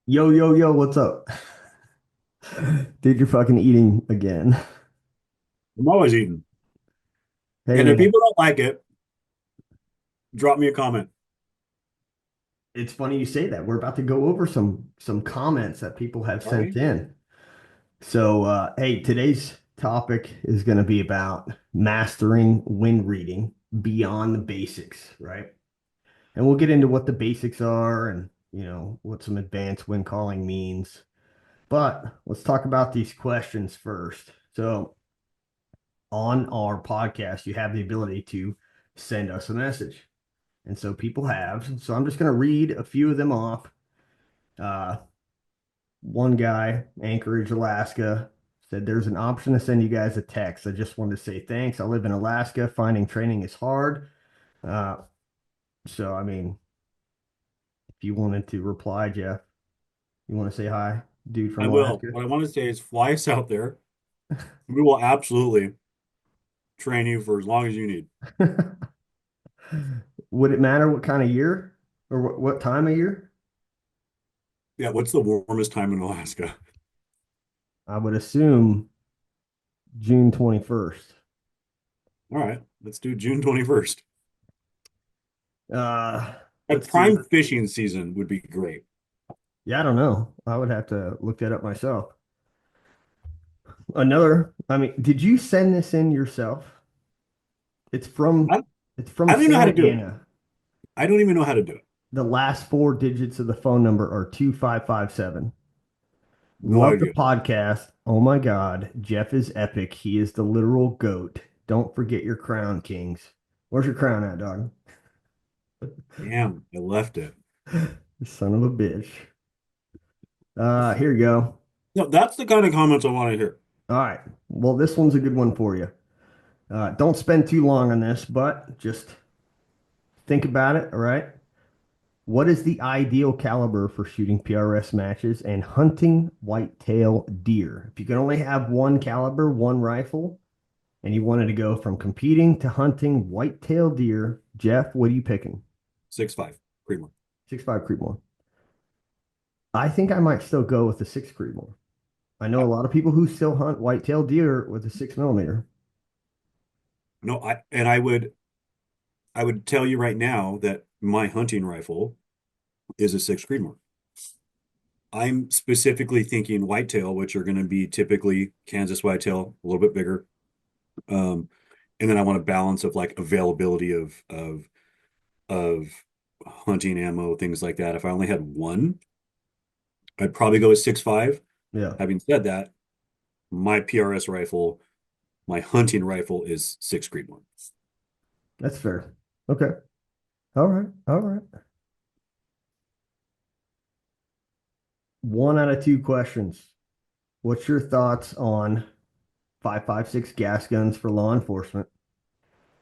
Yo, yo, yo, what's up? Dude, you're fucking eating again. I'm always eating. Hey And if man, people don't like it, drop me a comment. it's funny you say that. We're about to go over some comments that people have Are sent we? in. So hey, today's topic is going to be about mastering wind reading beyond the basics, right? And we'll get into what the basics are and what some advanced wind calling means. But let's talk about these questions first. So on our podcast, you have the ability to send us a message. And so people have. So I'm just going to read a few of them off. Uh, One guy, Anchorage, Alaska, said there's an option to send you guys a text. I just wanted to say thanks. I live in Alaska. Finding training is hard. Uh, so, I mean, if you wanted to reply, Jeff, you want to say hi, dude I from will. Alaska? What I want to say is fly us out there. We will absolutely train you for as long as you need. Would it matter what kind of year or what time of year? Yeah, what's the warmest time in Alaska? I would assume June 21st. All right, let's do June 21st. Like Let's see. prime fishing season would be great. Yeah, I don't know. I would have to look that up myself. Another, I mean, did you send this in yourself? It's from I, it's I from don't even know how Santa to do it. Ana. I don't even know how to do it. The last four digits of the phone number are 2557. No Love the idea. podcast. Oh my God. Jeff is epic. He is the literal goat. Don't forget your crown, Kings. Where's your crown at, dog? Damn, I left it. Son of a bitch. Here you go. No, that's the kind of comments I want to hear. All right. Well, this one's a good one for you. Don't spend too long on this, but just think about it. All right. What is the ideal caliber for shooting PRS matches and hunting whitetail deer? If you can only have one caliber, one rifle, and you wanted to go from competing to hunting whitetail deer, Jeff, what are you picking? 6.5 Creamer. 6.5 Creedmoor. I think I might still go with the 6 Creedmoor. I know a lot of people who still hunt whitetail deer with a 6 millimeter. No, I would tell you right now that my hunting rifle is a 6 Creedmoor. I'm specifically thinking whitetail, which are going to be typically Kansas whitetail, a little bit bigger. Um, and then I want a balance of like availability of hunting ammo, things like that. If I only had one, I'd probably go with 6.5. Yeah, Having said that, my PRS rifle, my hunting rifle is 6 Creedmoor. that's fair. Okay. All right. All right. One out of two questions. What's your thoughts on 5.56 gas guns for law enforcement?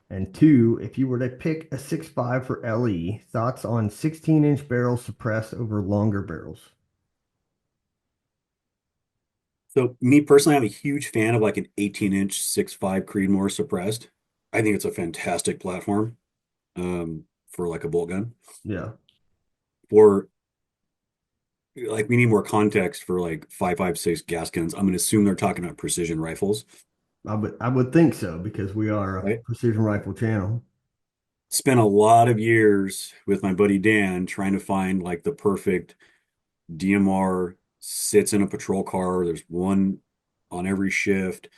And two, if you were to pick a 6.5 for LE, thoughts on 16-inch barrels suppressed over longer barrels? So me personally, I'm a huge fan of like an 18-inch 6.5 Creedmoor suppressed. I think it's a fantastic platform for like a bolt gun. Yeah, For like we need more context for like 5.56 gas guns. I'm gonna assume they're talking about precision rifles, I would think so because we are a right? precision rifle channel. Spent a lot of years with my buddy Dan trying to find like the perfect DMR sits in a patrol car. There's one on every shift,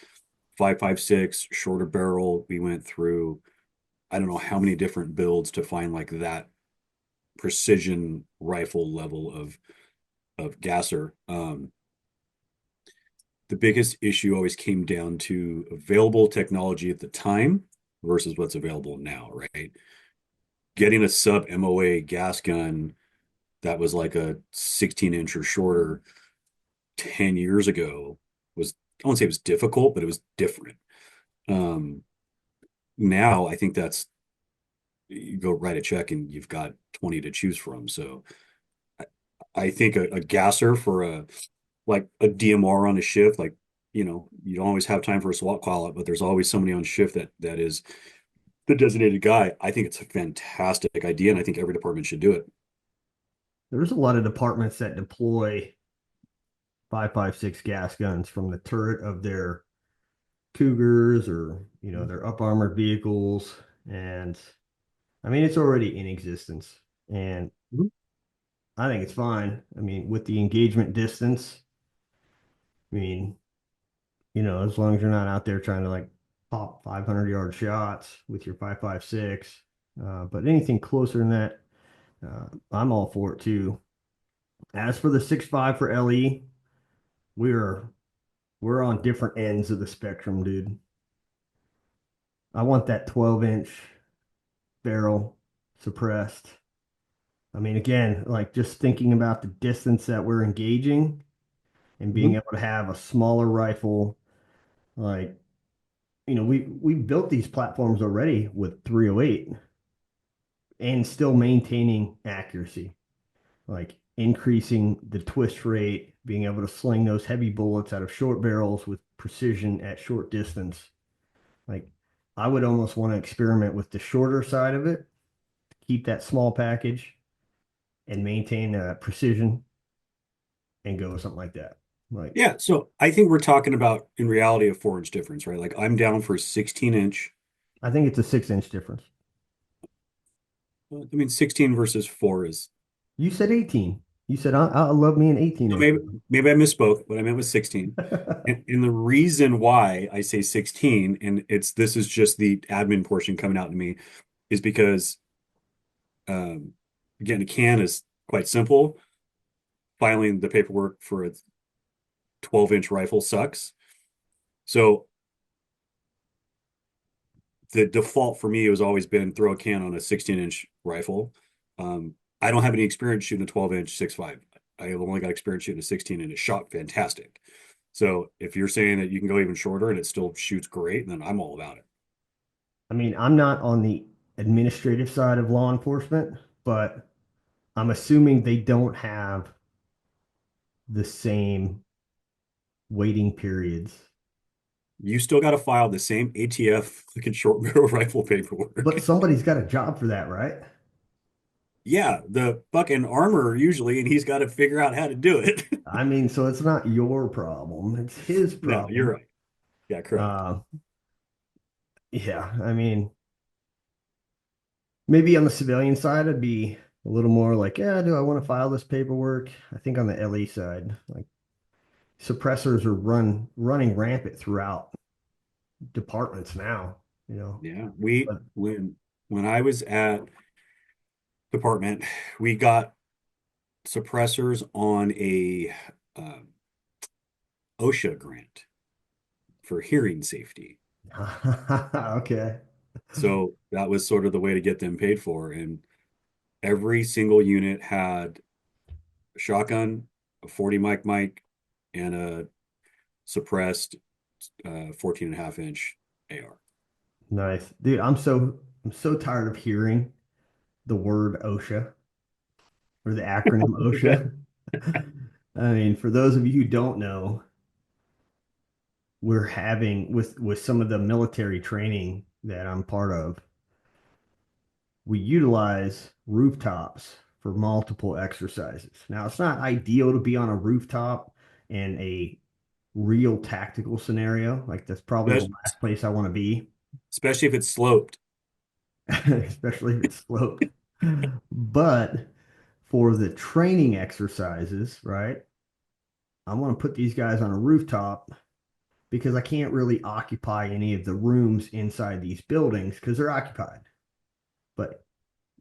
5.56, shorter barrel. We went through I don't know how many different builds to find like that precision rifle level of gasser. The biggest issue always came down to available technology at the time versus what's available now, right? Getting a sub MOA gas gun that was like a 16-inch or shorter 10 years ago was, I won't say it was difficult, but it was different. Um, Now I think that's, you go write a check and you've got 20 to choose from. So I, I think a gasser for like a DMR on a shift, like, you don't always have time for a SWAT call out, but there's always somebody on shift that is the designated guy. I think it's a fantastic idea, and I think every department should do it. there's a lot of departments that deploy 5.56 gas guns from the turret of their Cougars or, their up armored vehicles. And I mean, it's already in existence. And Mhm. I think it's fine. I mean, with the engagement distance, I mean, as long as you're not out there trying to like pop 500-yard shots with your 5.56, but anything closer than that, I'm all for it too. As for the 6.5 for LE, we're we're on different ends of the spectrum, dude. I want that 12-inch barrel suppressed. I mean, again, like just thinking about the distance that we're engaging and being Mhm. able to have a smaller rifle, like, we built these platforms already with 308 and still maintaining accuracy, like increasing the twist rate, being able to sling those heavy bullets out of short barrels with precision at short distance. Like, I would almost want to experiment with the shorter side of it, keep that small package and maintain precision and go with something like that. Like, Yeah, so I think we're talking about in reality a 4 inch difference, right? Like I'm down for 16 inch. I think it's a 6-inch difference. I mean, 16 versus 4 is You said 18. You said I love me an 18 inch. maybe I misspoke. What I meant was 16. And the reason why I say 16, and this is just the admin portion coming out to me, is because um, again, a can is quite simple. Filing the paperwork for a 12-inch rifle sucks. So the default for me has always been throw a can on a 16-inch rifle. I don't have any experience shooting a 12-inch 6.5. I have only got experience shooting a 16 and it shot fantastic. So if you're saying that you can go even shorter and it still shoots great, then I'm all about it. I mean, I'm not on the administrative side of law enforcement, but I'm assuming they don't have the same waiting periods. You still got to file the same ATF looking short barrel rifle But paperwork. somebody's got a job for that, right? Yeah, the fucking armor usually, and he's got to figure out how to do it. I mean, so it's not your problem, it's his No, you're problem. right. Yeah, correct. Uh, yeah, I mean, maybe on the civilian side, I'd be a little more like, yeah, do I want to file this paperwork? I think on the LE side, like suppressors are running rampant throughout departments now, you know. Yeah, we But when I was at department, we got suppressors on a uh, OSHA grant for hearing safety. okay. So that was sort of the way to get them paid for. And every single unit had a shotgun, a 40 mic, and a suppressed 14 and a half inch AR. Nice. Dude, I'm so tired of hearing the word OSHA or the acronym Okay. OSHA. I mean, for those of you who don't know, we're having with some of the military training that I'm part of, we utilize rooftops for multiple exercises. Now, it's not ideal to be on a rooftop in a real tactical scenario. Like that's probably the Especially last place I want to be, especially if it's sloped. especially if it's sloped. But for the training exercises, right? I want to put these guys on a rooftop because I can't really occupy any of the rooms inside these buildings because they're occupied. But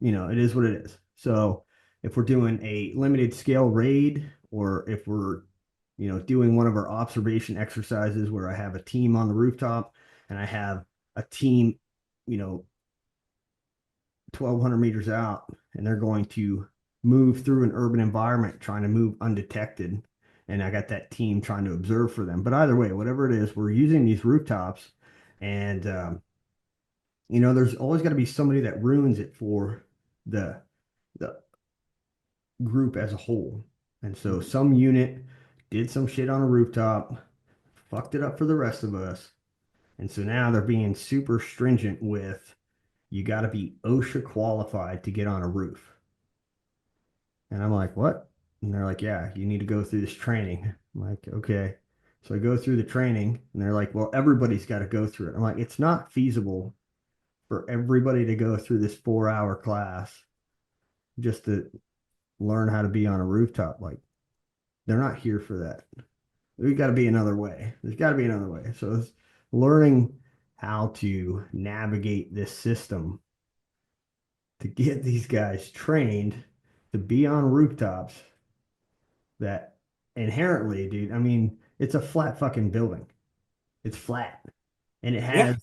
it is what it is. So if we're doing a limited scale raid or if we're, doing one of our observation exercises where I have a team on the rooftop and I have a team, you know, 1,200 meters out and they're going to move through an urban environment trying to move undetected. And I got that team trying to observe for them. But either way, whatever it is, we're using these rooftops and, there's always got to be somebody that ruins it for the the group as a whole. And so some unit did some shit on a rooftop, fucked it up for the rest of us. And so now they're being super stringent with you got to be OSHA qualified to get on a roof. And I'm like, what? And they're like, yeah, you need to go through this training. I'm like, okay. So I go through the training and they're like, well, everybody's got to go through it. I'm like, it's not feasible for everybody to go through this 4 hour class just to learn how to be on a rooftop. Like, they're not here for that. There's got to be another way. There's got to be another way. So it's learning how to navigate this system to get these guys trained to be on rooftops that inherently, dude, I mean, it's a flat fucking building. It's flat and Yeah.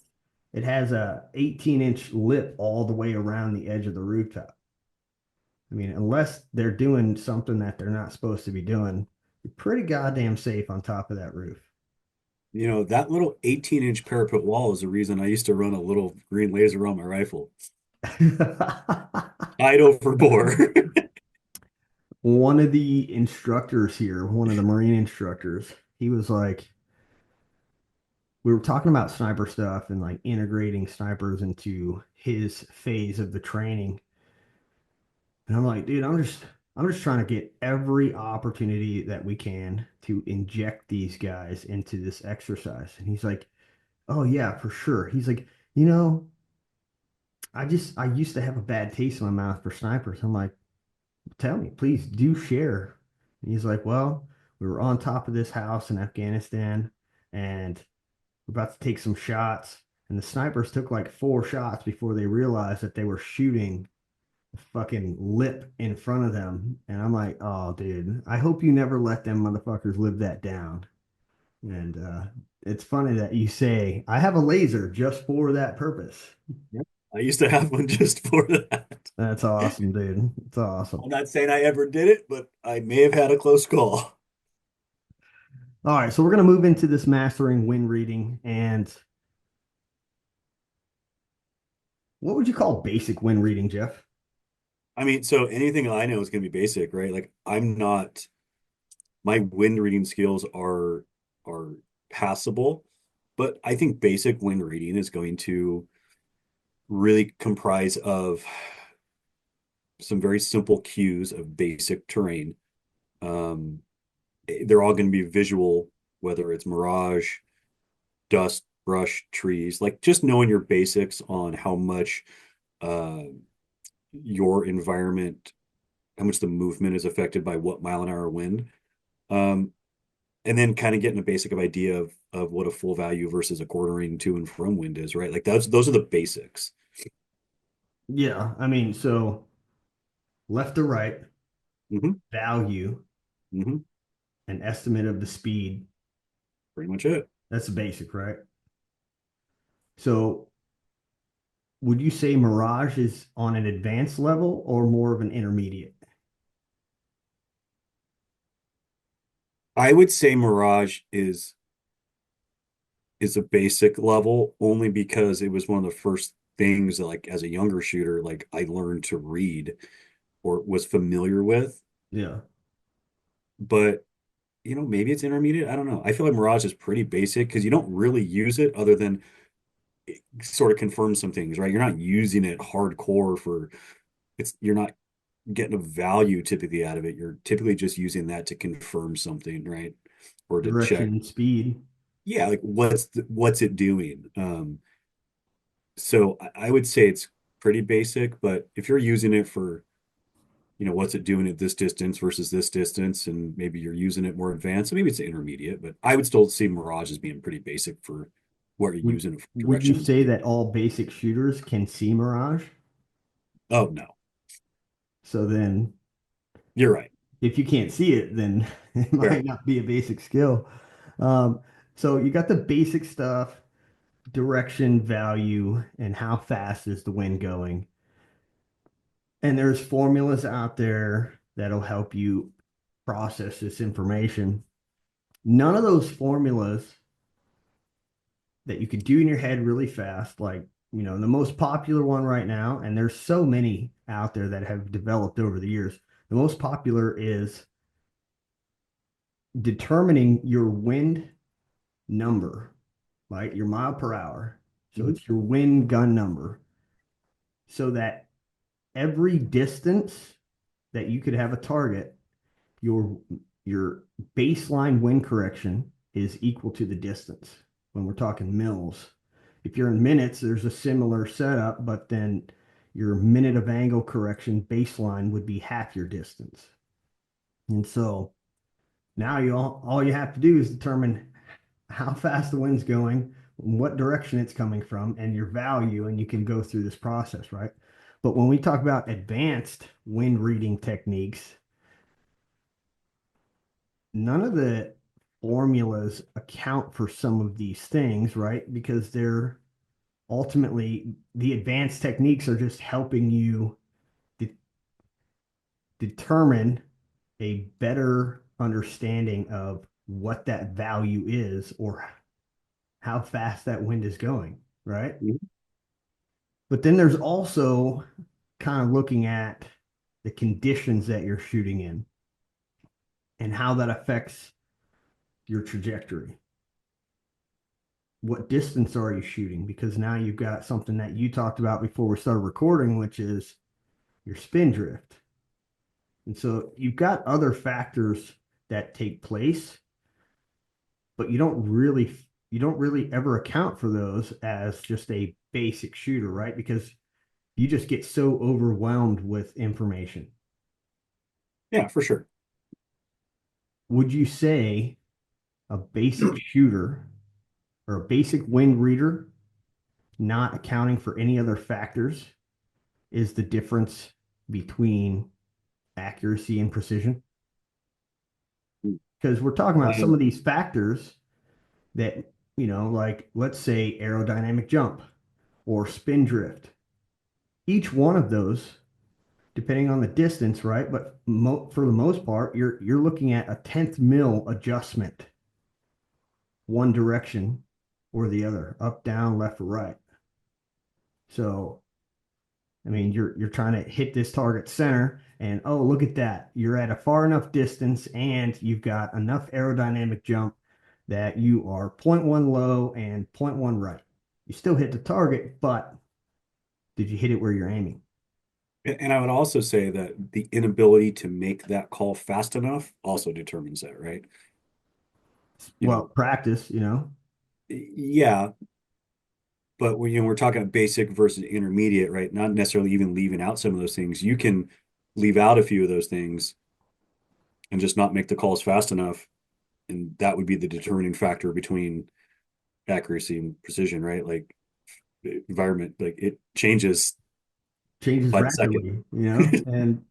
it has a 18-inch lip all the way around the edge of the rooftop. I mean, unless they're doing something that they're not supposed to be doing, you're pretty goddamn safe on top of that roof. You know, that little 18-inch parapet wall is the reason I used to run a little green laser on my rifle. I'd overbore. One of the instructors here, one of the Marine instructors, he was like, we were talking about sniper stuff and like integrating snipers into his phase of the training. And I'm like, dude, I'm just trying to get every opportunity that we can to inject these guys into this exercise. And he's like, oh yeah, for sure. He's like, you know, I used to have a bad taste in my mouth for snipers. I'm like, tell me, please do share. And he's like, well, we were on top of this house in Afghanistan and we're about to take some shots. And the snipers took like 4 shots before they realized that they were shooting the fucking lip in front of them. And I'm like, oh, dude, I hope you never let them motherfuckers live that down. And it's funny that you say, I have a laser just for that purpose. Yep. I used to have one just for that. That's awesome, dude. It's awesome. I'm not saying I ever did it, but I may have had a close call. All right, so we're going to move into this mastering wind reading. And what would you call basic wind reading, Jeff? I mean, so anything I know is going to be basic, right? Like I'm not, my wind reading skills are passable, but I think basic wind reading is going to really comprise of some very simple cues of basic terrain. Um, they're all going to be visual, whether it's mirage, dust, brush, trees, like just knowing your basics on how much uh, your environment, how much the movement is affected by what mile an hour wind. Um, and then kind of getting a basic of idea of what a full value versus a quartering to and from wind is, right? Like those are the basics. Yeah, I mean, so left to right, Hmm. value, Hmm. an estimate of the speed. Pretty much it. That's the basic, right? So would you say Mirage is on an advanced level or more of an intermediate? I would say Mirage is a basic level only because it was one of the first things that like as a younger shooter, like I learned to read or was familiar with. Yeah. But you know, maybe it's intermediate. I don't know. I feel like Mirage is pretty basic because you don't really use it other than it sort of confirm some things, right? You're not using it hardcore for you're not getting a value typically out of it. You're typically just using that to confirm something, right? Or to check, Direction, speed. yeah, like what's it doing? So I would say it's pretty basic, but if you're using it for, you know, what's it doing at this distance versus this distance, and maybe you're using it more advanced, so maybe it's intermediate, but I would still see Mirage as being pretty basic for what you're Would using it for would you direction. say that all basic shooters can see Mirage? Oh no, So then you're right. if you can't see it, then it Fair. might not be a basic skill. Um, so you got the basic stuff, direction, value, and how fast is the wind going. And there's formulas out there that'll help you process this information. None of those formulas that you could do in your head really fast, like, you know, the most popular one right now, and there's so many out there that have developed over the years. The most popular is determining your wind number, right? Your mile per hour. So Mhm. it's your wind gun number so that every distance that you could have a target, your your baseline wind correction is equal to the distance. When we're talking mils, if you're in minutes, there's a similar setup, but then your minute of angle correction baseline would be half your distance. And so now all you have to do is determine how fast the wind's going, what direction it's coming from, and your value, and you can go through this process, right? But when we talk about advanced wind reading techniques, none of the formulas account for some of these things, right? Because they're ultimately the advanced techniques are just helping you de determine a better understanding of what that value is or how fast that wind is going, right? Mhm. But then there's also kind of looking at the conditions that you're shooting in and how that affects your trajectory. What distance are you shooting? Because now you've got something that you talked about before we started recording, which is your spin drift. And so you've got other factors that take place, but you don't really ever account for those as just a basic shooter, right? Because you just get so overwhelmed with information. Yeah, for sure. Would you say a basic shooter or a basic wind reader, not accounting for any other factors, is the difference between accuracy and precision? Because we're talking about some Um, of these factors that, like let's say aerodynamic jump or spin drift. Each one of those, depending on the distance, right? But for the most part, you're looking at a tenth mil adjustment, one direction or the other, up, down, left, or right. So I mean, you're trying to hit this target center, and oh, look at that. You're at a far enough distance, and you've got enough aerodynamic jump that you are point 0.1 low and point 0.1 right. You still hit the target, but did you hit it where you're aiming? and I would also say that the inability to make that call fast enough also determines that, right? You Well, know, practice. yeah, but we're talking basic versus intermediate, right? Not necessarily even leaving out some of those things. You can leave out a few of those things and just not make the calls fast enough, and that would be the determining factor between accuracy and precision, right? Like environment, like it changes Changes by the second. rapidly. And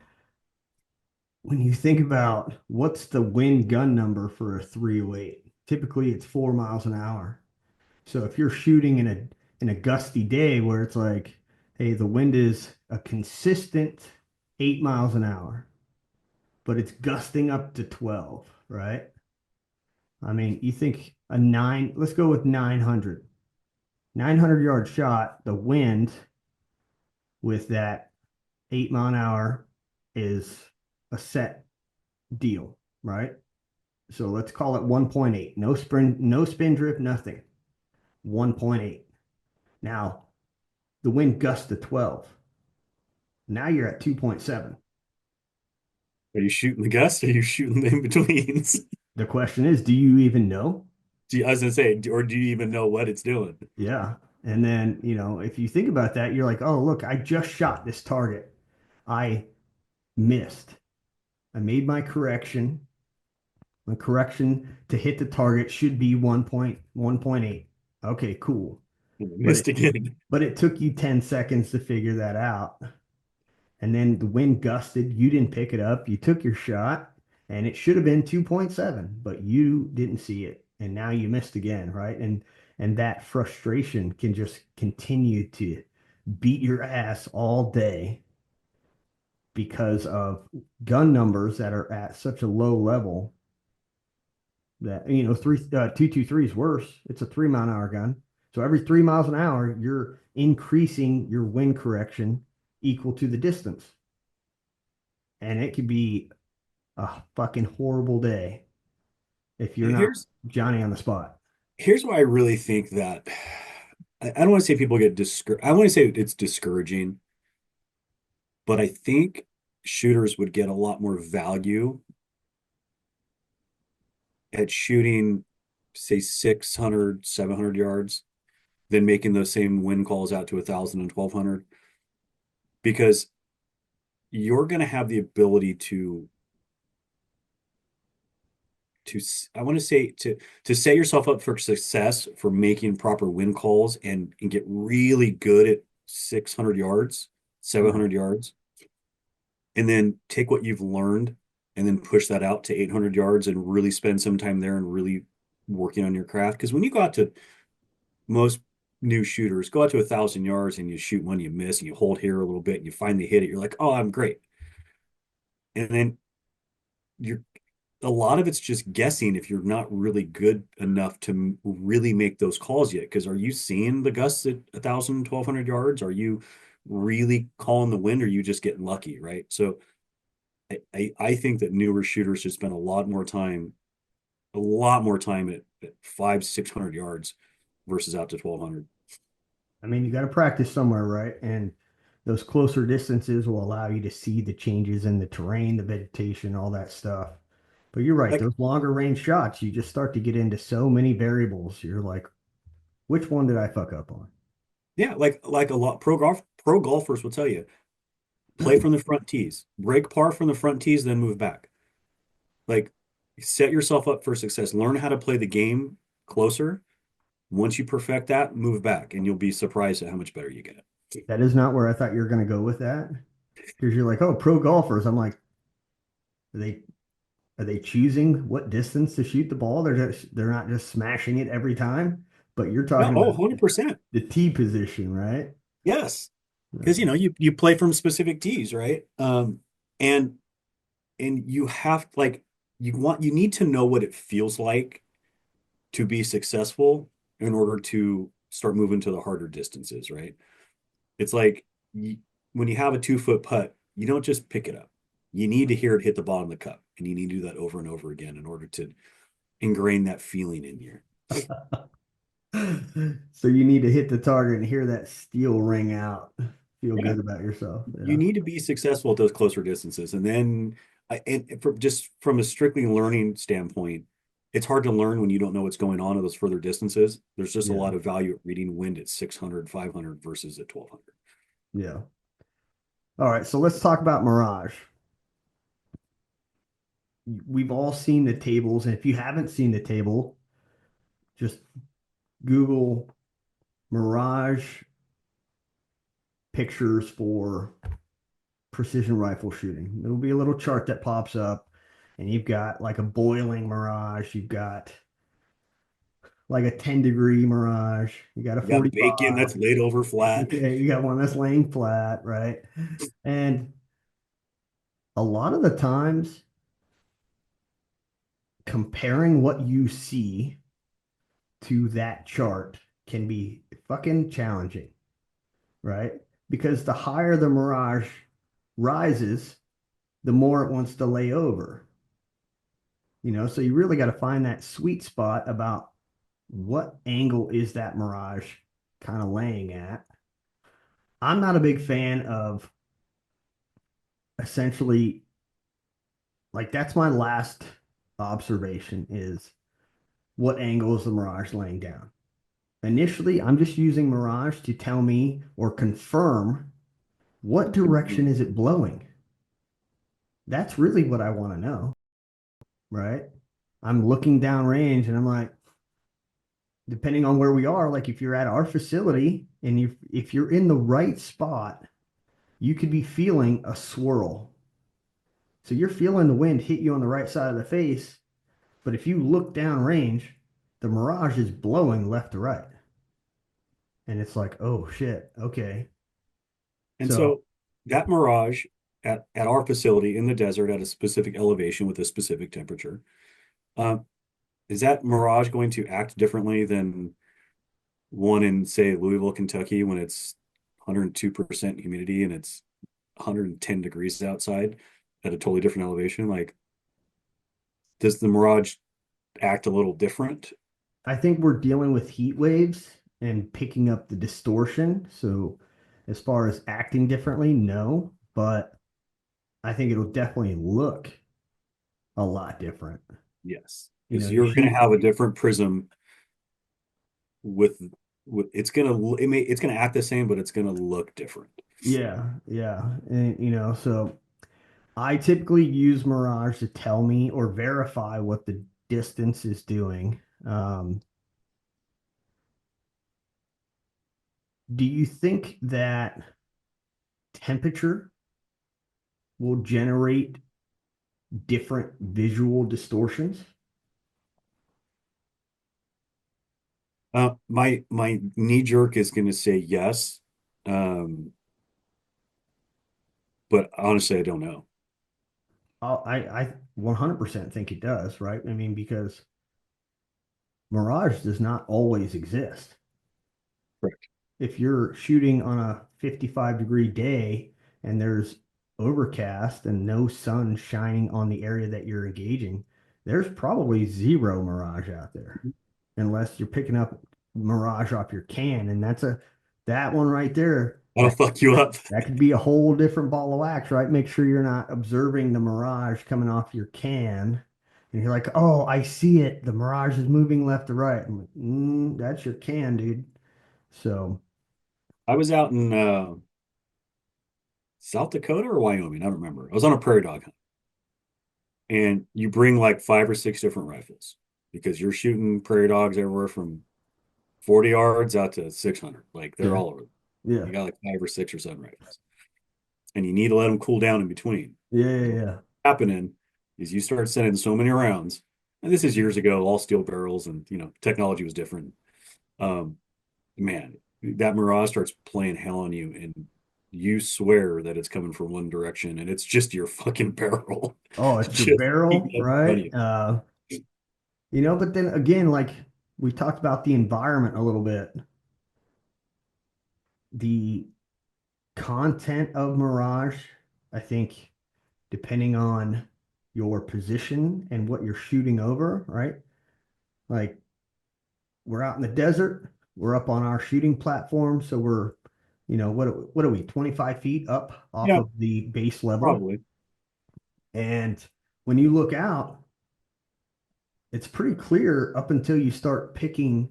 when you think about what's the wind gun number for a 308, typically it's 4 miles an hour. So if you're shooting in a gusty day where it's like, hey, the wind is a consistent 8 miles an hour, but it's gusting up to 12, right? I mean, you think let's go with 900. 900-yard shot, the wind with that 8 mile an hour is a set deal, right? So let's call it 1.8. No spin drift, nothing. 1.8. Now, the wind gusts to 12. Now you're at 2.7. Are you shooting the gusts? Or are you shooting the in-betweens? The question is, do you even know? I was gonna say, or do you even know what it's doing? Yeah. And then, if you think about that, you're like, oh, look, I just shot this target. I missed. I made my correction. My correction to hit the target should be 1.1.8. Okay, cool. But Missed it again. but it took you 10 seconds to figure that out. And then the wind gusted. You didn't pick it up. You took your shot, and it should have been 2.7, but you didn't see it. And now you missed again, right? And that frustration can just continue to beat your ass all day because of gun numbers that are at such a low level that 223 is worse. It's a 3 mile an hour gun. So every 3 miles an hour, you're increasing your wind correction equal to the distance. And it could be a fucking horrible day if you're not Here's Johnny on the spot. here's why I really think that I don't want to say people get discouraged. I want to say it's discouraging, but I think shooters would get a lot more value at shooting, say, 600, 700 yards than making those same wind calls out to 1,000 and 1,200, because you're going to have the ability to I want to say to set yourself up for success for making proper wind calls and get really good at 600 yards, Right. 700 yards, and then take what you've learned and then push that out to 800 yards and really spend some time there and really working on your craft. Because when you go out to most new shooters go out to 1,000 yards and you shoot one, you miss, and you hold here a little bit and you finally hit it, you're like, oh, I'm great. And then you're a lot of it's just guessing if you're not really good enough to really make those calls yet. Because are you seeing the gusts at 1,000, 1,200 yards? Are you really calling the wind, or are you just getting lucky, right? So I think that newer shooters should spend a lot more time at 500, 600 yards versus out to 1,200. I mean, you got to practice somewhere, right? And those closer distances will allow you to see the changes in the terrain, the vegetation, all that stuff. But you're right, Like, those longer range shots, you just start to get into so many variables. You're like, which one did I fuck up on? yeah, like a lot pro golfers will tell you, play from the front tees, break par from the front tees, then move back. Like, set yourself up for success. Learn how to play the game closer. Once you perfect that, move back, and you'll be surprised at how much better you get. That is not where I thought you were going to go with that. Because you're like, oh, pro golfers. I'm like, are they are they choosing what distance to shoot the ball? They're not just smashing it every time. But you're No, talking oh, about 100%. the tee position, right? Yes. Because Yeah. you play from specific tees, right? And you have like you need to know what it feels like to be successful in order to start moving to the harder distances, right? It's like when you have a 2 foot putt, you don't just pick it up. You need to hear it hit the bottom of the cup, and you need to do that over and over again in order to ingrain that feeling in you. So you need to hit the target and hear that steel ring out. Feel Yeah, good about yourself. you Yeah. need to be successful at those closer distances, and then just from a strictly learning standpoint, it's hard to learn when you don't know what's going on at those further distances. There's just a Yeah. lot of value at reading wind at 600, 500 versus at 1,200. Yeah. All right. So let's talk about Mirage. We've all seen the tables. And if you haven't seen the table, just Google Mirage pictures for precision rifle shooting. There'll be a little chart that pops up, and you've got like a boiling Mirage. You've got like a 10-degree Mirage. You got a You got 45. bacon that's laid over flat. Yeah, you got one that's laying flat, right? And a lot of the times, comparing what you see to that chart can be fucking challenging, right? Because the higher the mirage rises, the more it wants to lay over, so you really got to find that sweet spot about what angle is that mirage kind of laying at. I'm not a big fan of essentially, like, that's my last observation is what angle is the mirage laying down. Initially, I'm just using mirage to tell me or confirm what direction is it blowing. That's really what I want to know, right? I'm looking down range and I'm like, depending on where we are, like if you're at our facility and if you're in the right spot, you could be feeling a swirl. So you're feeling the wind hit you on the right side of the face, but if you look down range, the mirage is blowing left to right. And it's like, oh shit, okay. And So so that mirage at our facility in the desert at a specific elevation with a specific temperature, um, is that mirage going to act differently than one in, say, Louisville, Kentucky, when it's 102% humidity and it's 110 degrees outside at a totally different elevation? Like, does the mirage act a little different? I think we're dealing with heat waves and picking up the distortion. So as far as acting differently, no, but I think it'll definitely look a lot different. Yes, You know, because you you're going to shoot, have a different prism with it's going to it's going to act the same, but it's going to look different. yeah, yeah. And so I typically use Mirage to tell me or verify what the distance is doing. Do you think that temperature will generate different visual distortions? My knee jerk is going to say yes, um, but honestly, I don't know. I 100% think it does, right? I mean, because Mirage does not always exist. Correct. If you're shooting on a 55-degree day and there's overcast and no sun shining on the area that you're engaging, there's probably zero mirage out there unless you're picking up mirage off your can. And that one right there, That'll fuck you up. that could be a whole different ball of wax, right? Make sure you're not observing the mirage coming off your can. And you're like, oh, I see it. The mirage is moving left to right. I'm like, that's your can, dude. So, I was out in South Dakota or Wyoming. I don't remember. I was on a prairie dog hunt, and you bring like 5 or 6 different rifles because you're shooting prairie dogs everywhere from 40 yards out to 600. Like they're yeah, all over. yeah, You got like 5 or 6 or 7 rifles, and you need to let them cool down in between. yeah, yeah, But what's yeah. happening is you start sending so many rounds, and this is years ago, all steel barrels, and technology was different. Um, Man, that Mirage starts playing hell on you, and you swear that it's coming from one direction, and it's just your fucking barrel, Oh, it's your just barrel, in front of right? you. But then again, like we talked about the environment a little bit, the content of Mirage, I think, depending on your position and what you're shooting over, right? Like we're out in the desert, we're up on our shooting platform, so we're, what are we, 25 feet up off Yeah, of the base level. probably. And when you look out, it's pretty clear up until you start picking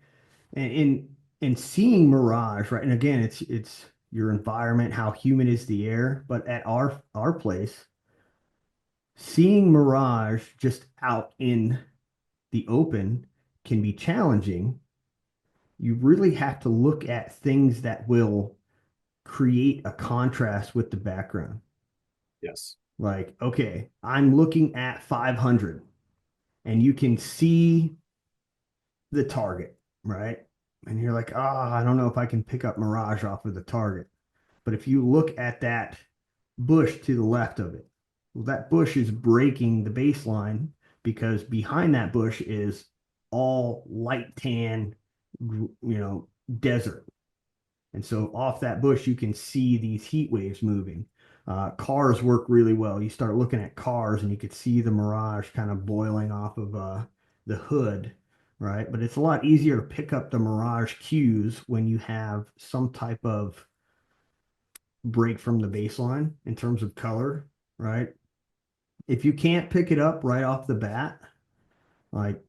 and seeing mirage, right? And again, it's your environment, how humid is the air. But at our place, seeing mirage just out in the open can be challenging. You really have to look at things that will create a contrast with the background. Yes. Like, okay, I'm looking at 500 and you can see the target, right? And you're like, I don't know if I can pick up mirage off of the target. But if you look at that bush to the left of it, well, that bush is breaking the baseline because behind that bush is all light tan, desert. And so off that bush, you can see these heat waves moving. Cars work really well. You start looking at cars and you could see the mirage kind of boiling off of the hood, right? But it's a lot easier to pick up the mirage cues when you have some type of break from the baseline in terms of color, right? If you can't pick it up right off the bat, like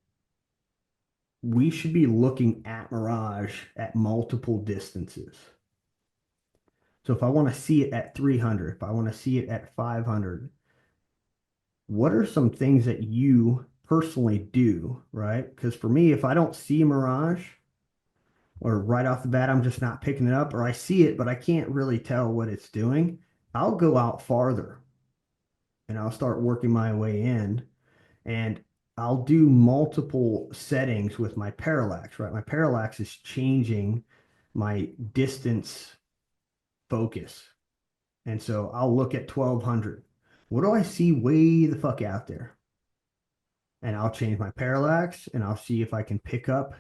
we should be looking at mirage at multiple distances. So if I want to see it at 300, if I want to see it at 500, what are some things that you personally do, right? Because for me, if I don't see mirage or right off the bat, I'm just not picking it up, or I see it, but I can't really tell what it's doing, I'll go out farther and I'll start working my way in and I'll do multiple settings with my parallax, right? My parallax is changing my distance focus. And so I'll look at 1200. What do I see way the fuck out there? And I'll change my parallax and I'll see if I can pick up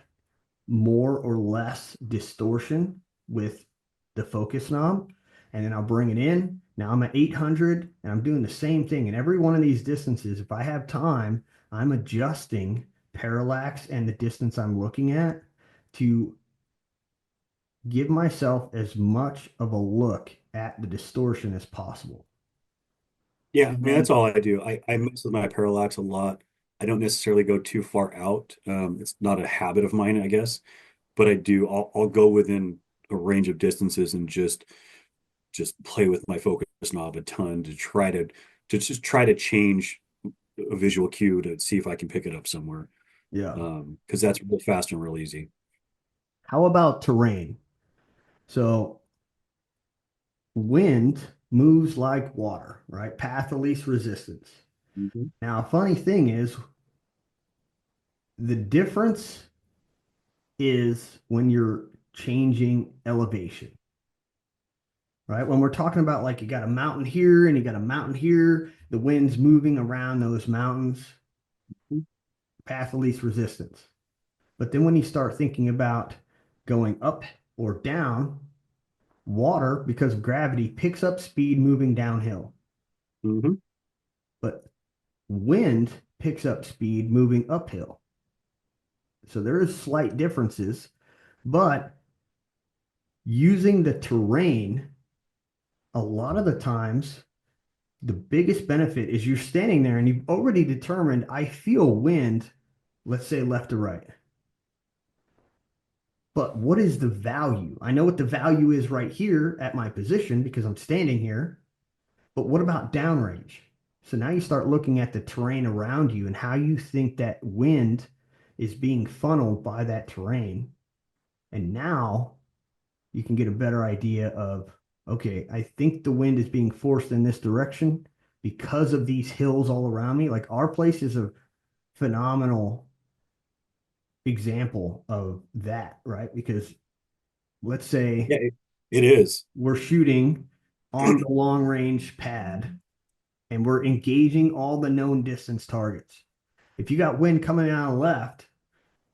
more or less distortion with the focus knob. And then I'll bring it in. Now I'm at 800 and I'm doing the same thing. And every one of these distances, if I have time, I'm adjusting parallax and the distance I'm looking at to give myself as much of a look at the distortion as possible. Yeah, I And mean then, that's all I do. I mess with my parallax a lot. I don't necessarily go too far out. It's not a habit of mine, I guess, but I do. I'll go within a range of distances and just play with my focus knob a ton to just try to change a visual cue to see if I can pick it up somewhere. yeah. Because that's real fast and real easy. How about terrain? So wind moves like water, right? Path of least resistance. Mhm. Now, a funny thing is the difference is when you're changing elevation, right? When we're talking about like you got a mountain here and you got a mountain here, the wind's moving around those mountains, path of least resistance. But then when you start thinking about going up or down, water, because of gravity, picks up speed moving downhill. Mhm. But wind picks up speed moving uphill. So there is slight differences, but using the terrain, a lot of the times, the biggest benefit is you're standing there and you've already determined, I feel wind, let's say left to right. But what is the value? I know what the value is right here at my position because I'm standing here. But what about downrange? So now you start looking at the terrain around you and how you think that wind is being funneled by that terrain. And now you can get a better idea of, okay, I think the wind is being forced in this direction because of these hills all around me. Like our place is a phenomenal example of that, right? Because let's say Yeah, it is. we're shooting on the long range pad and we're engaging all the known distance targets. If you got wind coming out of the left,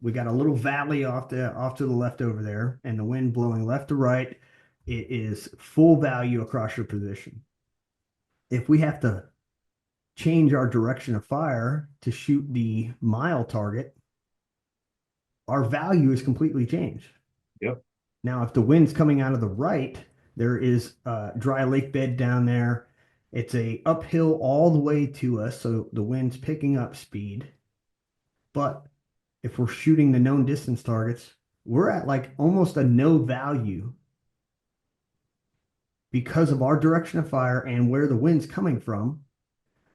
we got a little valley off to the left over there, and the wind blowing left to right. It is full value across your position. If we have to change our direction of fire to shoot the mile target, our value is completely changed. Yep. Now, if the wind's coming out of the right, there is a dry lake bed down there. It's a uphill all the way to us, so the wind's picking up speed. But if we're shooting the known distance targets, we're at like almost a no value because of our direction of fire and where the wind's coming from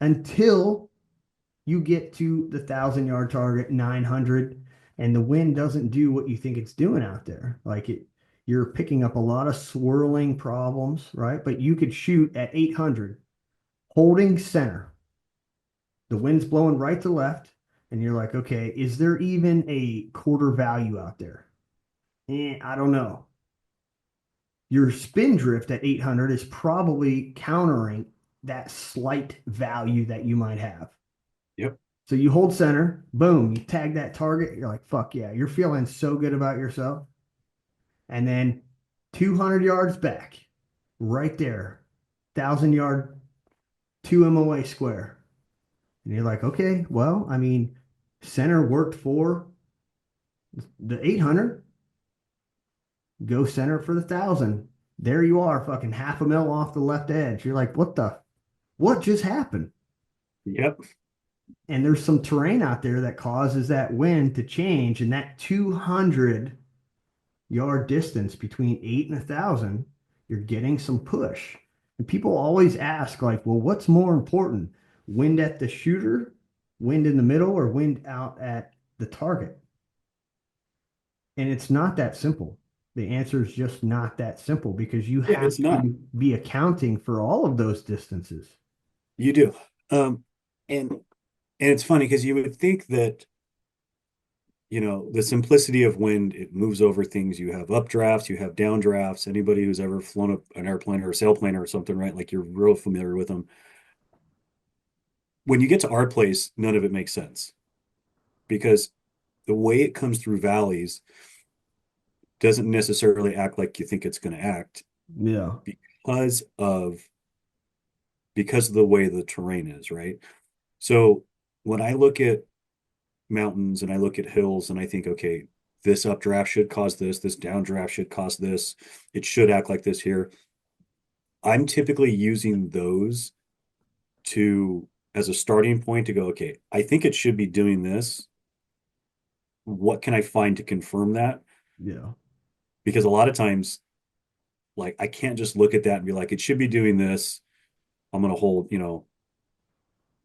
until you get to the 1,000 yard target, 900, and the wind doesn't do what you think it's doing out there. Like you're picking up a lot of swirling problems, right? But you could shoot at 800, holding center. The wind's blowing right to left, and you're like, okay, is there even a quarter value out there? I don't know. Your spin drift at 800 is probably countering that slight value that you might have. Yep. So you hold center, boom, you tag that target. You're like, fuck yeah, you're feeling so good about yourself. And then 200 yards back, right there, 1,000 yard, 2 MOA square. And you're like, okay, well, I mean, center worked for the 800, go center for the 1,000. There you are, fucking half a mil off the left edge. You're like, what just happened? Yep. And there's some terrain out there that causes that wind to change. And that 200 yard distance between 8 and 1,000, you're getting some push. And people always ask, like, well, what's more important? Wind at the shooter, wind in the middle, or wind out at the target? And it's not that simple. The answer is just not that simple because you Yeah, have it's not. to be accounting for all of those distances. You do. And it's funny because you would think that, the simplicity of wind, it moves over things. You have updrafts, you have downdrafts. Anybody who's ever flown an airplane or a sailplane or something, right? Like you're real familiar with them. When you get to our place, none of it makes sense because the way it comes through valleys doesn't necessarily act like you think it's going to act Yeah. because of the way the terrain is, right? So when I look at mountains and I look at hills and I think, okay, this updraft should cause this downdraft should cause this, it should act like this here. I'm typically using those to, as a starting point, to go, okay, I think it should be doing this. What can I find to confirm that? Yeah. Because a lot of times, like, I can't just look at that and be like, it should be doing this. I'm going to hold,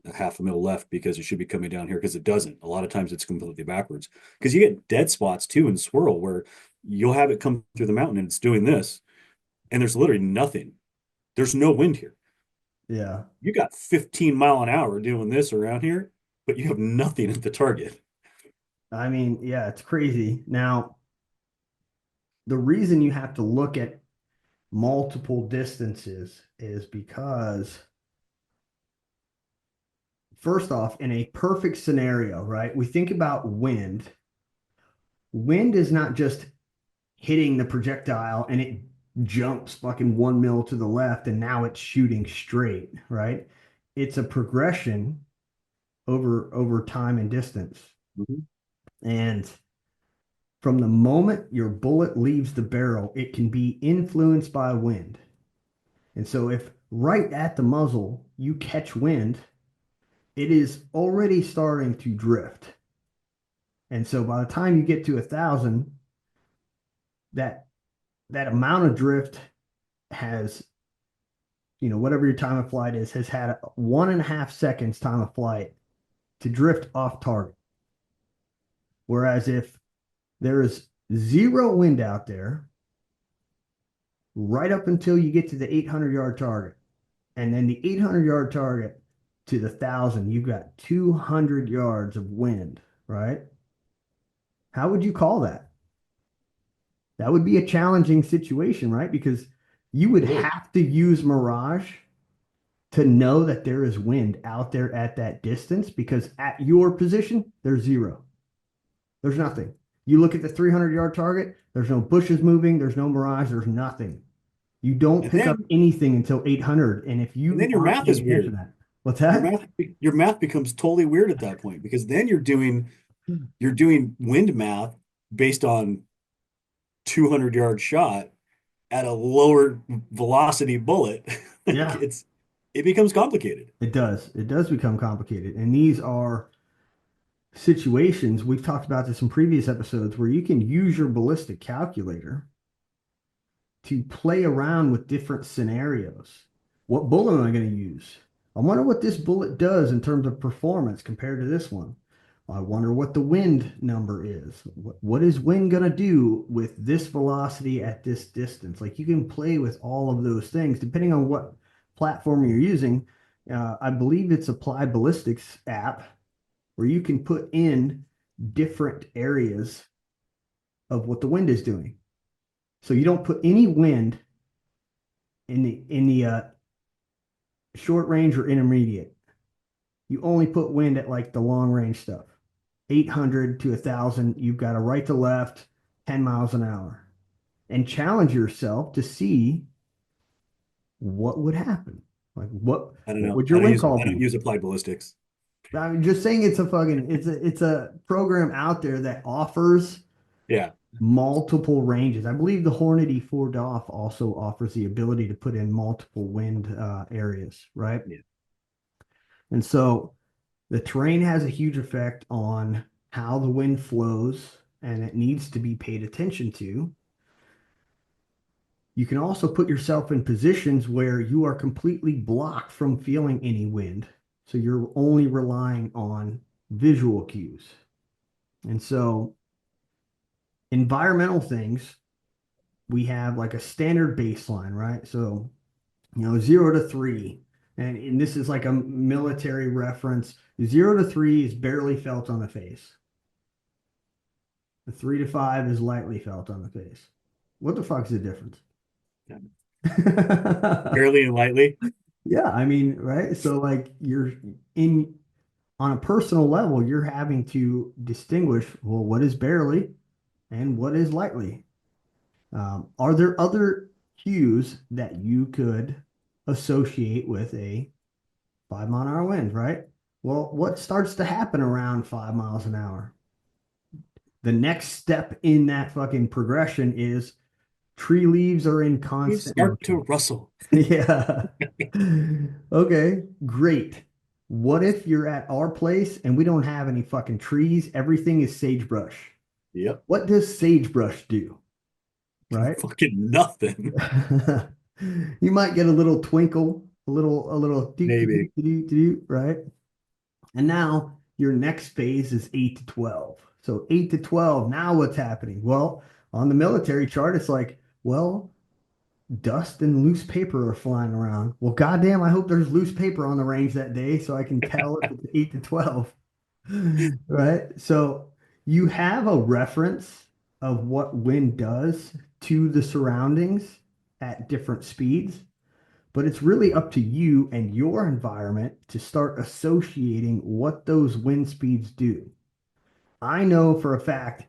a half a mil left because it should be coming down here because it doesn't. A lot of times it's completely backwards because you get dead spots too in swirl where you'll have it come through the mountain and it's doing this and there's literally nothing. There's no wind here. Yeah. You got 15 mile an hour doing this around here, but you have nothing at the target. I mean, yeah, it's crazy. Now, the reason you have to look at multiple distances is because, first off, in a perfect scenario, right? We think about wind. Wind is not just hitting the projectile and it jumps fucking 1 mil to the left and now it's shooting straight, right? It's a progression over time and distance. Mhm. And from the moment your bullet leaves the barrel, it can be influenced by wind. And so if right at the muzzle you catch wind, it is already starting to drift. And so by the time you get to 1,000, that that amount of drift has, whatever your time of flight is, has had 1.5 seconds time of flight to drift off target. Whereas if there is zero wind out there, right up until you get to the 800-yard target, and then the 800-yard target to the 1,000, you've got 200 yards of wind, right? How would you call that? That would be a challenging situation, right? Because you would It would. have to use Mirage to know that there is wind out there at that distance because at your position, there's zero. There's nothing. You look at the 300-yard target, there's no bushes moving, there's no mirage, there's nothing. You don't And pick up then anything until 800. And if and then you your aren't math paying is attention weird. to that, what's Your that? math your math becomes totally weird at that point because then you're doing wind math based on 200-yard shot at a lower velocity bullet. Like Yeah, it becomes complicated. it does. It does become complicated. And these are situations, we've talked about this in previous episodes, where you can use your ballistic calculator to play around with different scenarios. What bullet am I going to use? I wonder what this bullet does in terms of performance compared to this one. I wonder what the wind number is. What is wind going to do with this velocity at this distance? Like you can play with all of those things depending on what platform you're using. I believe it's Applied Ballistics app where you can put in different areas of what the wind is doing. So you don't put any wind in the short range or intermediate. You only put wind at like the long range stuff. 800 to 1,000, you've got a right to left, 10 miles an hour. And challenge yourself to see what would happen. Like I don't what know. would your wind call I don't be? use applied ballistics. I'm just saying it's a program out there that offers Yeah. multiple ranges. I believe the Hornet E4 DOF also offers the ability to put in multiple wind areas, right? Yeah. And so the terrain has a huge effect on how the wind flows, and it needs to be paid attention to. You can also put yourself in positions where you are completely blocked from feeling any wind. So you're only relying on visual cues. And so environmental things, we have like a standard baseline, right? So, 0 to 3. And this is like a military reference. 0 to 3 is barely felt on the face. The 3 to 5 is lightly felt on the face. What the fuck's the difference? Yeah. Fairly and lightly. Yeah, I mean, right? So like you're in on a personal level, you're having to distinguish, well, what is barely and what is lightly. Are there other cues that you could associate with a 5 mile an hour wind, right? Well, what starts to happen around 5 miles an hour? The next step in that fucking progression is Tree leaves are in You constant start to motion. rustle. Yeah. Okay, great. What if you're at our place and we don't have any fucking trees? Everything is sagebrush. Yep. What does sagebrush do? Right? Fucking nothing. You might get a little twinkle, a little doot, doot, Maybe. doot, doot, doot, right? And now your next phase is 8 to 12. So 8 to 12, now what's happening? Well, on the military chart, it's like, well, dust and loose paper are flying around. Well, goddamn, I hope there's loose paper on the range that day so I can tell if it's 8 to 12. Right? So you have a reference of what wind does to the surroundings at different speeds, but it's really up to you and your environment to start associating what those wind speeds do. I know for a fact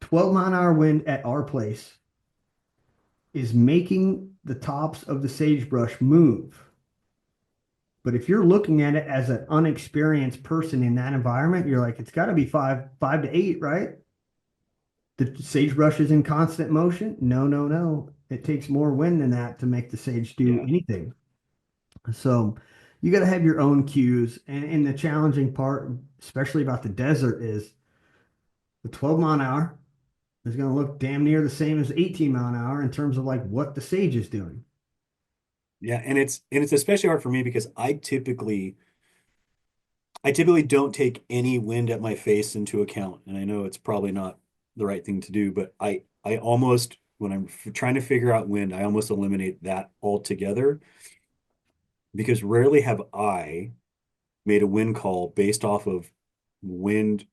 12-mile-an-hour wind at our place is making the tops of the sagebrush move. But if you're looking at it as an unexperienced person in that environment, you're like, it's got to be 5 to 8, right? The sagebrush is in constant motion. No, no, no. It takes more wind than that to make the sage do Yeah. anything. So you got to have your own cues. And the challenging part, especially about the desert, is the 12 mile an hour is going to look damn near the same as 18 mile an hour in terms of like what the sage is doing. Yeah. And it's especially hard for me because I typically don't take any wind at my face into account. And I know it's probably not the right thing to do, but I almost, when I'm trying to figure out wind, I almost eliminate that altogether because rarely have I made a wind call based off of wind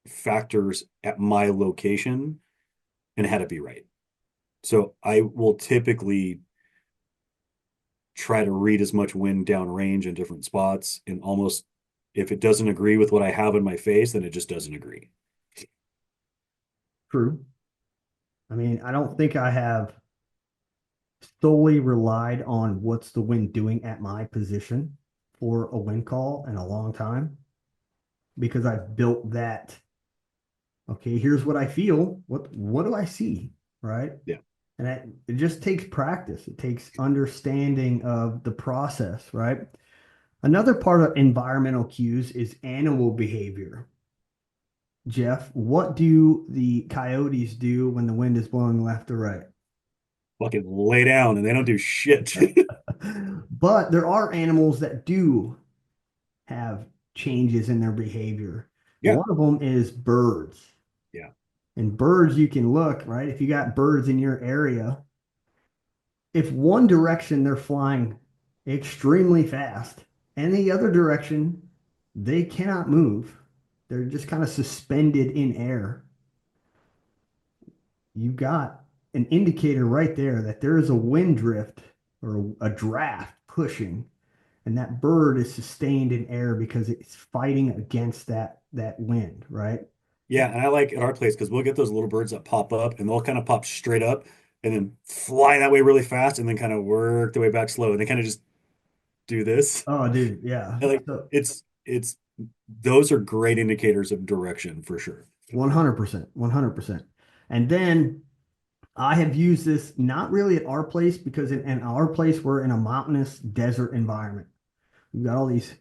factors at my location and had it be right. So I will typically try to read as much wind downrange in different spots and almost if it doesn't agree with what I have in my face, then it just doesn't agree. True. I mean, I don't think I have solely relied on what's the wind doing at my position for a wind call in a long time because I've built that. Okay, here's what I feel. What do I see? Right. Yeah. And it just takes practice. It takes understanding of the process, right? Another part of environmental cues is animal behavior. Jeff, what do the coyotes do when the wind is blowing left or right? Fucking lay down and they don't do shit. But there are animals that do have changes in their behavior. Yeah. One of them is birds. Yeah. And birds, you can look, right? If you got birds in your area, if one direction they're flying extremely fast and the other direction they cannot move, they're just kind of suspended in air. You got an indicator right there that there is a wind drift or a draft pushing, and that bird is sustained in air because it's fighting against that wind, right? Yeah. And I like at our place because we'll get those little birds that pop up and they'll kind of pop straight up and then fly that way really fast and then kind of work their way back slow. And they kind of just do this. Oh, dude, yeah. And like So it's those are great indicators of direction for sure. 100%, 100%. And then I have used this not really at our place because in our place we're in a mountainous desert environment. We've got all these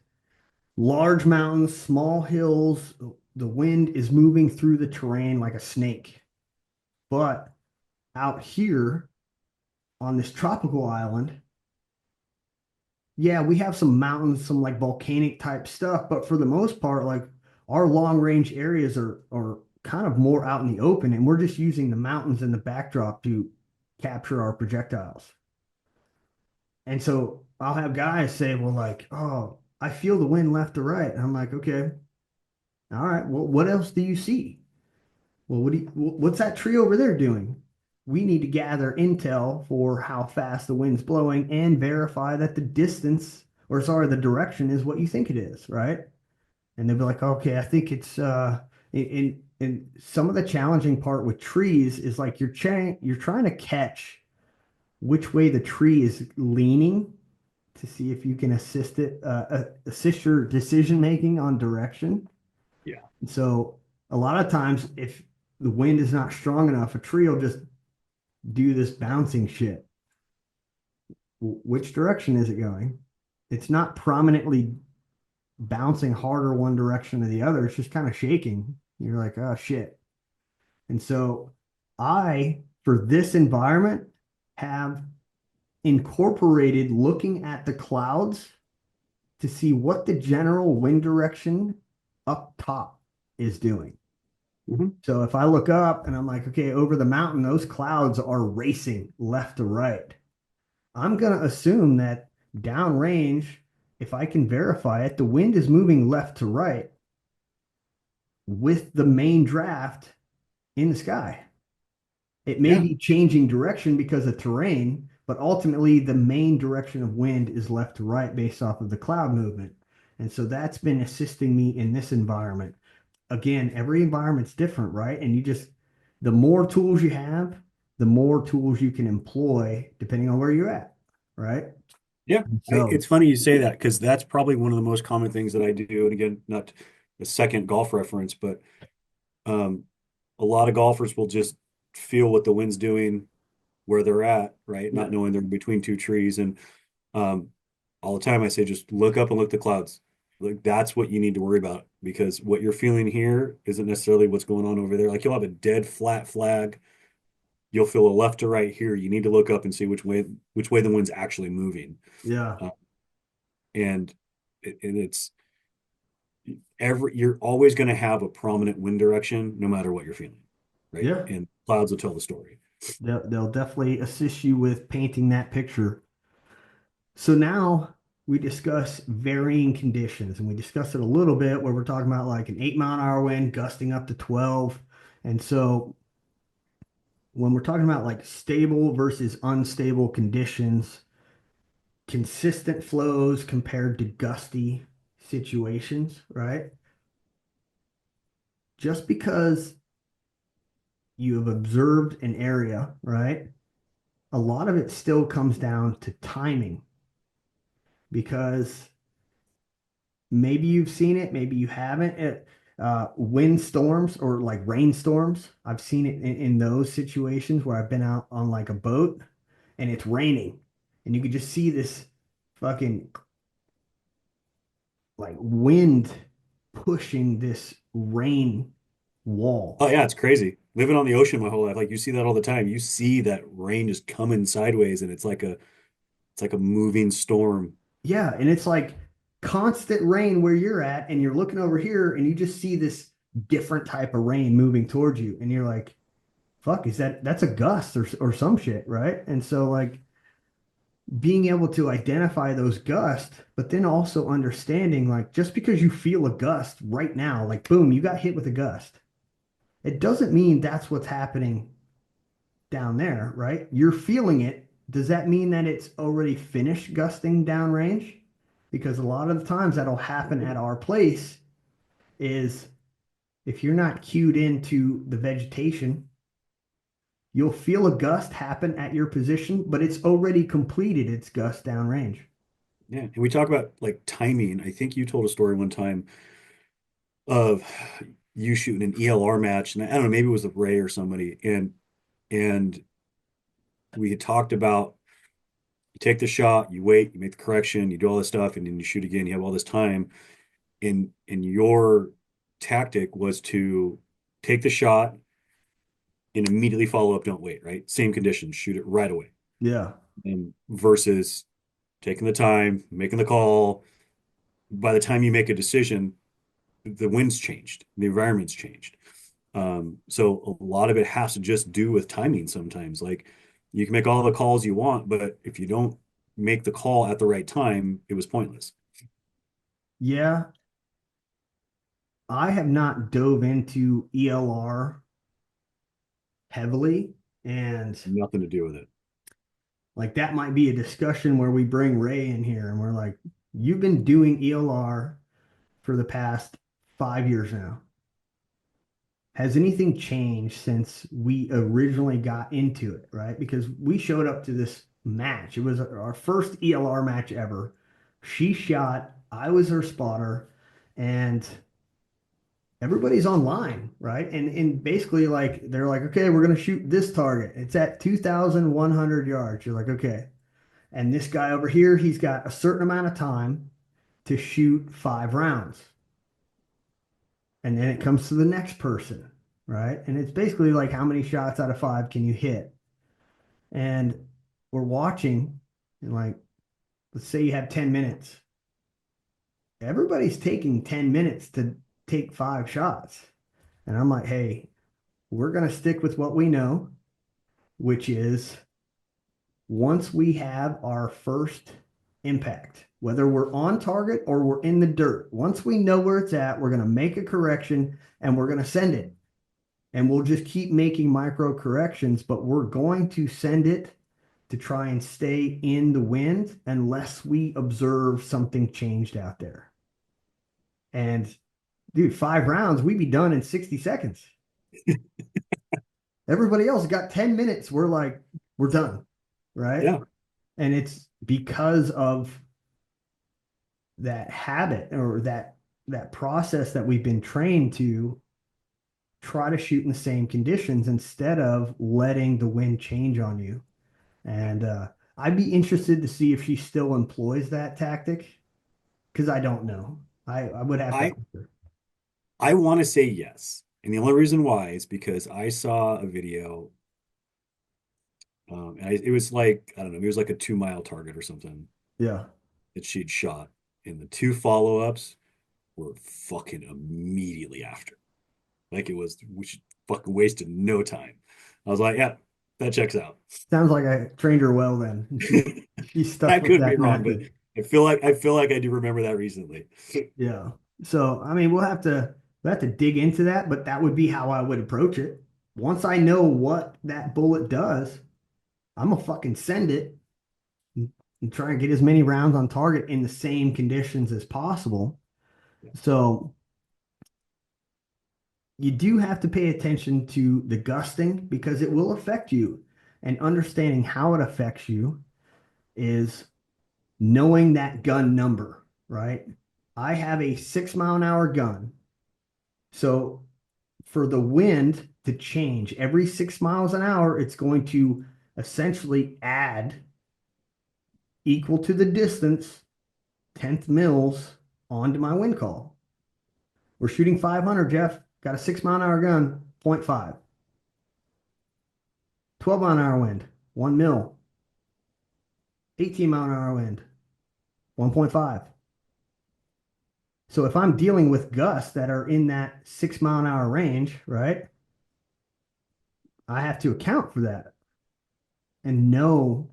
large mountains, small hills. The wind is moving through the terrain like a snake. But out here on this tropical island, yeah, we have some mountains, some like volcanic type stuff, but for the most part, like our long range areas are kind of more out in the open, and we're just using the mountains and the backdrop to capture our projectiles. And so I'll have guys say, well, like, oh, I feel the wind left to right. And I'm like, okay, all right, well, what else do you see? Well, what's that tree over there doing? We need to gather intel for how fast the wind's blowing and verify that the distance, or sorry, the direction is what you think it is, right? And they'll be like, okay, I think it's in some of the challenging part with trees is like you're trying to catch which way the tree is leaning to see if you can assist your decision making on direction. Yeah. And so a lot of times, if the wind is not strong enough, a tree will just do this bouncing shit. Which direction is it going? It's not prominently bouncing harder one direction or the other. It's just kind of shaking. You're like, oh shit. And so for this environment, have incorporated looking at the clouds to see what the general wind direction up top is doing. Mhm. So if I look up and I'm like, okay, over the mountain, those clouds are racing left to right. I'm going to assume that downrange, if I can verify it, the wind is moving left to right with the main draft in the sky. It may Yeah. be changing direction because of terrain, but ultimately the main direction of wind is left to right based off of the cloud movement. And so that's been assisting me in this environment. Again, every environment's different, right? And the more tools you have, the more tools you can employ depending on where you're at, right? Yeah. So, It's funny you say that because that's probably one of the most common things that I do. And again, not a second golf reference, but um, a lot of golfers will just feel what the wind's doing where they're at, right? yeah, Not knowing they're between two trees. And um, all the time I say, just look up and look at the clouds. Like that's what you need to worry about because what you're feeling here isn't necessarily what's going on over there. Like you'll have a dead flat flag. You'll feel a left to right here. You need to look up and see which way the wind's actually moving. yeah, Uh, and it's you're always going to have a prominent wind direction no matter what you're feeling, right? yeah. And clouds will tell the story. They'll definitely assist you with painting that picture. So now we discuss varying conditions, and we discussed it a little bit where we're talking about like an 8 mile an hour wind gusting up to 12. And so when we're talking about like stable versus unstable conditions, consistent flows compared to gusty situations, right? Just because you have observed an area, right? A lot of it still comes down to timing because maybe you've seen it, maybe you haven't. Wind storms or like rainstorms, I've seen it in those situations where I've been out on like a boat and it's raining, and you could just see this fucking like wind pushing this rain Oh wall. yeah, it's crazy. Living on the ocean my whole life, like you see that all the time. You see that rain just coming sideways, and it's like a moving storm. Yeah, and it's like constant rain where you're at, and you're looking over here and you just see this different type of rain moving towards you, and you're like, fuck, that's a gust or some shit, right? And so like being able to identify those gusts, but then also understanding like just because you feel a gust right now, like boom, you got hit with a gust, it doesn't mean that's what's happening down there, right? You're feeling it. Does that mean that it's already finished gusting downrange? Because a lot of the times that'll happen at our place is if you're not cued into the vegetation, you'll feel a gust happen at your position, but it's already completed its gust downrange. Yeah, and we talk about like timing. I think you told a story one time of you shooting an ELR match, and I don't know, maybe it was with Ray or somebody, and we had talked about you take the shot, you wait, you make the correction, you do all this stuff, and then you shoot again. You have all this time, and your tactic was to take the shot and immediately follow up. Don't wait, right? Same conditions, shoot it right away, Yeah. and versus taking the time, making the call. By the time you make a decision, the wind's changed, the environment's changed. So a lot of it has to just do with timing sometimes. Like you can make all the calls you want, but if you don't make the call at the right time, it was pointless. Yeah. I have not dove into ELR heavily. And Nothing to do with it. like that might be a discussion where we bring Ray in here and we're like, you've been doing ELR for the past 5 years now. Has anything changed since we originally got into it, right? Because we showed up to this match. It was our first ELR match ever. She shot, I was her spotter, and everybody's online, right? And basically like they're like, okay, we're gonna shoot this target. It's at 2,100 yards. You're like, okay. And this guy over here, he's got a certain amount of time to shoot 5 rounds. And then it comes to the next person, right? And it's basically like how many shots out of five can you hit? And we're watching, and like, let's say you have 10 minutes. Everybody's taking 10 minutes to take 5 shots. And I'm like, hey, we're going to stick with what we know, which is once we have our first impact, whether we're on target or we're in the dirt, once we know where it's at, we're going to make a correction and we're going to send it. And we'll just keep making micro corrections, but we're going to send it to try and stay in the wind unless we observe something changed out there. And dude, 5 rounds, we'd be done in 60 seconds. Everybody else got 10 minutes. We're like, we're done. Right. Yeah. And it's because of that habit or that process that we've been trained to try to shoot in the same conditions instead of letting the wind change on you. And I'd be interested to see if she still employs that tactic because I don't know. I would have to I ask her. I want to say yes. And the only reason why is because I saw a video, it was like, I don't know, it was like a 2 mile target or something Yeah. that she'd shot. And the two follow-ups were fucking immediately after. Like it was, we should fucking wasted no time. I was like, yeah, that checks out. Sounds like I trained her well then. And she stuck I with could be that wrong, but method. I feel like I do remember that recently. Yeah. So I mean we'll have to dig into that, but that would be how I would approach it. Once I know what that bullet does, I'm gonna fucking send it and try and get as many rounds on target in the same conditions as possible. So you do have to pay attention to the gusting because it will affect you. And understanding how it affects you is knowing that gun number, right? I have a 6 mile an hour gun. So for the wind to change every 6 miles an hour, it's going to essentially add equal to the distance, 10th mils onto my wind call. We're shooting 500, Jeff. Got a 6 mile an hour gun, zero point 0.5. 12 mile an hour wind, 1 mil. 18 mile an hour wind, 1.5. So if I'm dealing with gusts that are in that 6 mile an hour range, right, I have to account for that and know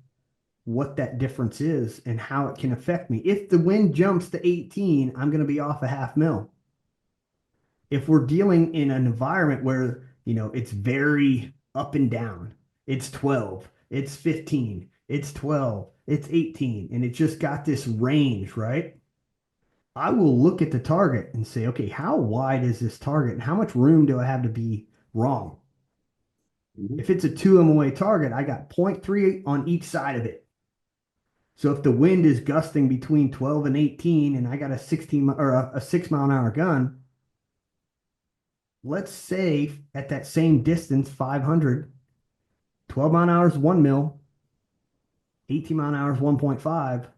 what that difference is and how it can affect me. If the wind jumps to 18, I'm going to be off a half mil. If we're dealing in an environment where, it's very up and down, it's 12, it's 15, it's 12, it's 18, and it just got this range, right? I will look at the target and say, okay, how wide is this target and how much room do I have to be wrong? Mhm. If it's a 2 MOA target, I got 0.3 on each side of it. So if the wind is gusting between 12 and 18 and I got a 16 or a 6 mile an hour gun, let's say at that same distance, 500, 12 mile an hour is 1 mil, 18 mile an hour is 1.5.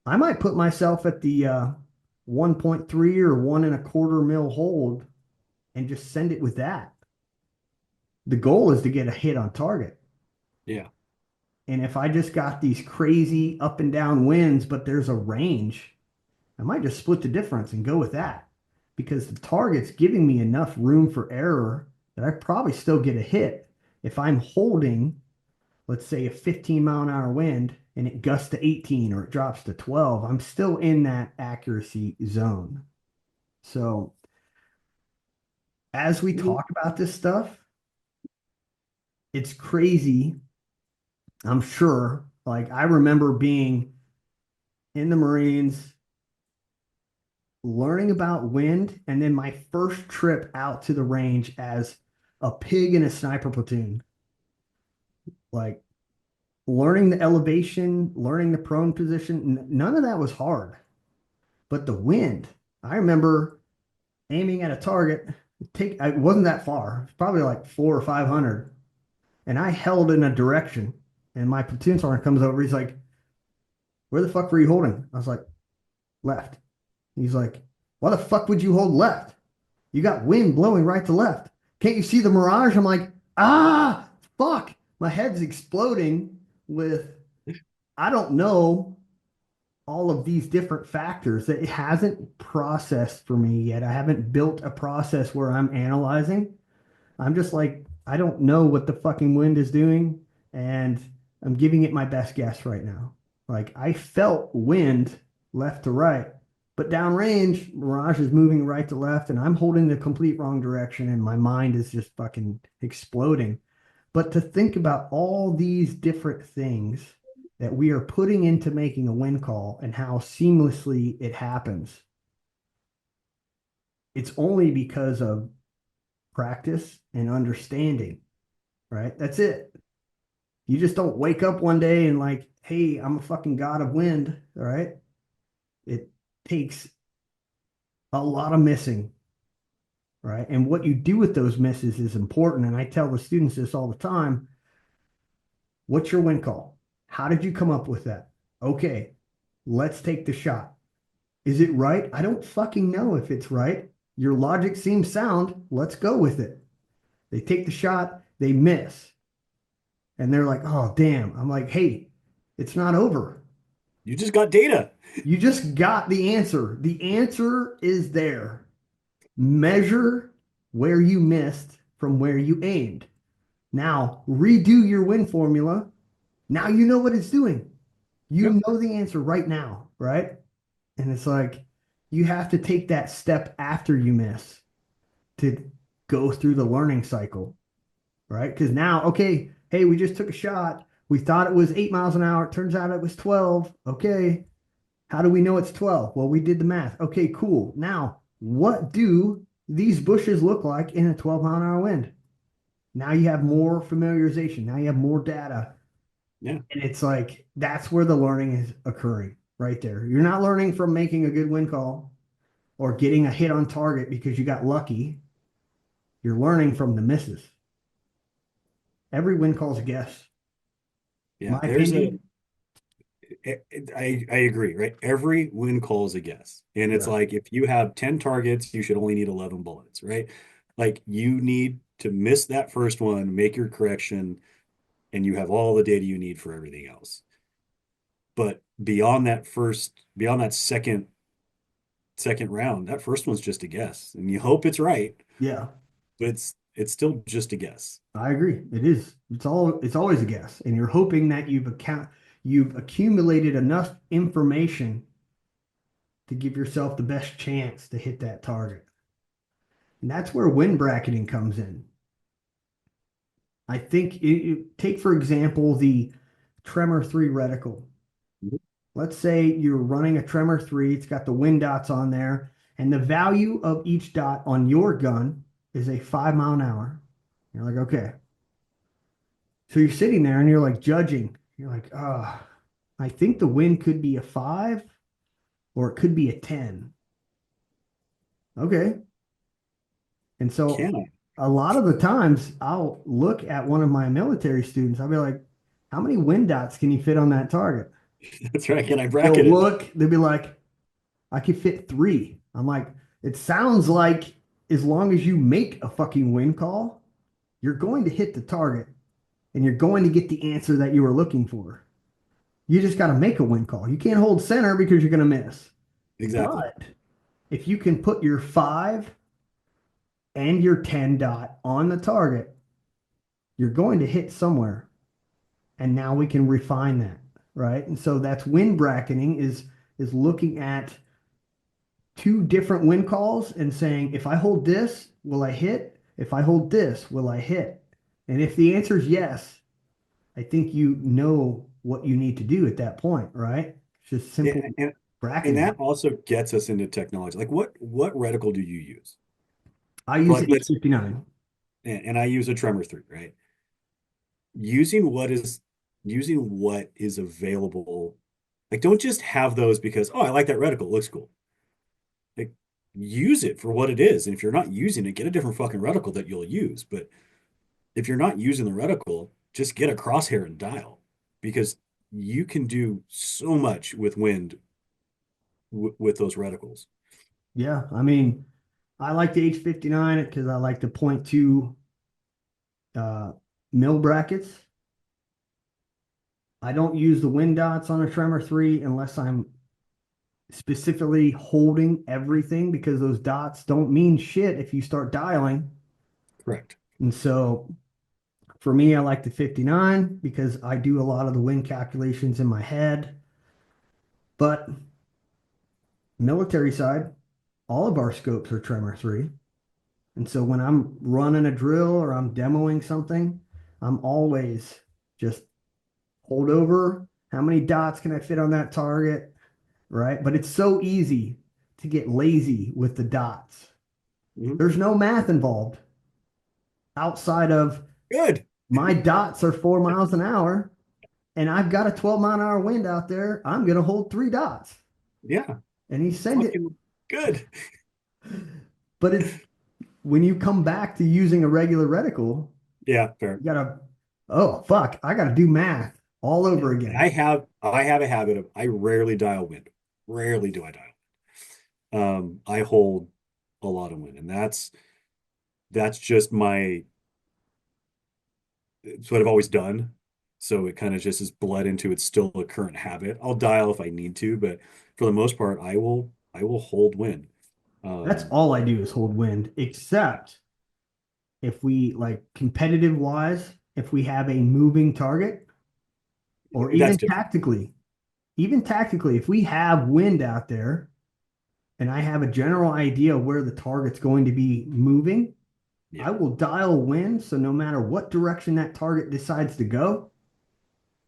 I might put myself at the 1.3 or 1.25 mil hold and just send it with that. The goal is to get a hit on target. Yeah. And if I just got these crazy up and down winds, but there's a range, I might just split the difference and go with that because the target's giving me enough room for error that I probably still get a hit. If I'm holding, let's say, a 15 mile an hour wind and it gusts to 18 or it drops to 12, I'm still in that accuracy zone. So as we Mhm. talk about this stuff, it's crazy. I'm sure. Like I remember being in the Marines, learning about wind, and then my first trip out to the range as a pig in a sniper platoon. Like learning the elevation, learning the prone position, none of that was hard. But the wind, I remember aiming at a target. It wasn't that far. It's probably like 400 or 500. And I held in a direction. And my platoon sergeant comes over. He's like, "Where the fuck were you holding?" I was like, "Left." He's like, "Why the fuck would you hold left? You got wind blowing right to left. Can't you see the mirage?" I'm like, "Ah, fuck." My head's exploding with, I don't know, all of these different factors that it hasn't processed for me yet. I haven't built a process where I'm analyzing. I'm just like, I don't know what the fucking wind is doing, and I'm giving it my best guess right now. Like I felt wind left to right, but downrange, Mirage is moving right to left, and I'm holding the complete wrong direction, and my mind is just fucking exploding. But to think about all these different things that we are putting into making a wind call and how seamlessly it happens, it's only because of practice and understanding, right? That's it. You just don't wake up one day and like, hey, I'm a fucking god of wind, all right? It takes a lot of missing, right? And what you do with those misses is important. And I tell the students this all the time. What's your wind call? How did you come up with that? Okay, let's take the shot. Is it right? I don't fucking know if it's right. Your logic seems sound. Let's go with it. They take the shot, they miss. And they're like, "Oh, damn." I'm like, "Hey, it's not over. You just got data. You just got the answer. The answer is there. Measure where you missed from where you aimed. Now, redo your win formula. Now you know what it's doing. You Yep. know the answer right now, right?" And it's like, you have to take that step after you miss to go through the learning cycle, right? Because now, okay, hey, we just took a shot. We thought it was 8 miles an hour. It turns out it was 12. Okay. How do we know it's 12? Well, we did the math. Okay, cool. Now, what do these bushes look like in a 12-mile-an-hour wind? Now you have more familiarization. Now you have more data. Yeah. And it's like, that's where the learning is occurring right there. You're not learning from making a good wind call or getting a hit on target because you got lucky. You're learning from the misses. Every wind call is a guess. Yeah. My opinion. I agree, right? Every win call is a guess. And it's Yeah. like if you have 10 targets, you should only need 11 bullets, right? Like you need to miss that first one, make your correction, and you have all the data you need for everything else. But beyond that second round, that first one's just a guess. And you hope it's right, Yeah. but it's still just a guess. I agree. It is. It's always a guess. And you're hoping that you've accumulated enough information to give yourself the best chance to hit that target. And that's where wind bracketing comes in. I think take for example the Tremor 3 reticle. Let's say you're running a Tremor 3, it's got the wind dots on there, and the value of each dot on your gun is a 5 mile an hour. You're like, okay. So you're sitting there and you're like judging. You're like, I think the wind could be a 5 or it could be a 10. Okay. And so Can I? a lot of the times I'll look at one of my military students. I'll be like, "How many wind dots can you fit on that target?" That's right. Can I They'll bracket it? look, they'll be like, "I could fit 3." I'm like, "It sounds like as long as you make a fucking wind call, you're going to hit the target and you're going to get the answer that you were looking for. You just got to make a wind call. You can't hold center because you're going to miss. Exactly. But if you can put your 5 and your 10 dot on the target, you're going to hit somewhere. And now we can refine that, right? And so that's wind bracketing is looking at two different wind calls and saying, if I hold this, will I hit? If I hold this, will I hit? And if the answer is yes, I think you know what you need to do at that point, right? It's just Yeah, simple and that bracketing. also gets us into technology. Like what reticle do you use? I use Like the let's 859. and I use a Tremor 3, right? Using what is available. Like don't just have those because oh, I like that reticle, it looks cool. Like use it for what it is. And if you're not using it, get a different fucking reticle that you'll use. But if you're not using the reticle, just get a crosshair and dial, because you can do so much with wind with those reticles. Yeah, I mean, I like the H59 because I like the point two uh, mill brackets. I don't use the wind dots on a Tremor 3 unless I'm specifically holding everything because those dots don't mean shit if you start dialing. Correct. And so for me, I like the 59 because I do a lot of the wind calculations in my head. But military side, all of our scopes are Tremor 3. And so when I'm running a drill or I'm demoing something, I'm always just hold over. How many dots can I fit on that target? Right. But it's so easy to get lazy with the dots. Mhm. There's no math involved outside of Good. my dots are 4 miles an hour and I've got a 12-mile-an-hour wind out there. I'm going to hold three dots Yeah. and you send it. Fucking good. But it's when you come back to using a regular reticle, Yeah, fair. you gotta, oh fuck, I gotta do math all Yeah. over And again. I have a habit of, I rarely dial wind. Rarely do I dial. I hold a lot of wind, and that's just my, it's what I've always done. So it kind of just is bled into, it's still a current habit. I'll dial if I need to, but for the most part, I will hold wind. That's Um, all I do is hold wind, except if we like competitive wise, if we have a moving target, or that's different. even tactically, if we have wind out there and I have a general idea where the target's going to be moving, Yeah. I will dial wind. So no matter what direction that target decides to go,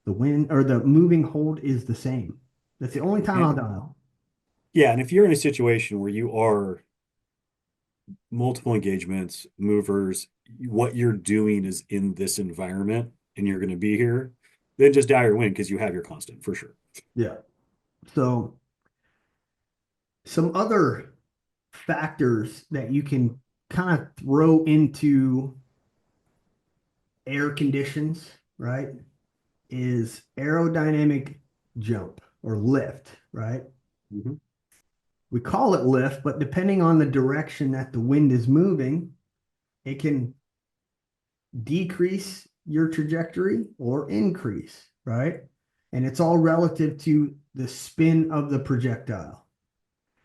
the wind or the moving hold is the same. That's the only time I'll And dial. yeah, and if you're in a situation where you are multiple engagements, movers, what you're doing is in this environment and you're going to be here, then just dial your wind because you have your constant for sure. Yeah. So some other factors that you can kind of throw into air conditions, right, is aerodynamic jump or lift, right? Mhm. We call it lift, but depending on the direction that the wind is moving, it can decrease your trajectory or increase, right? And it's all relative to the spin of the projectile.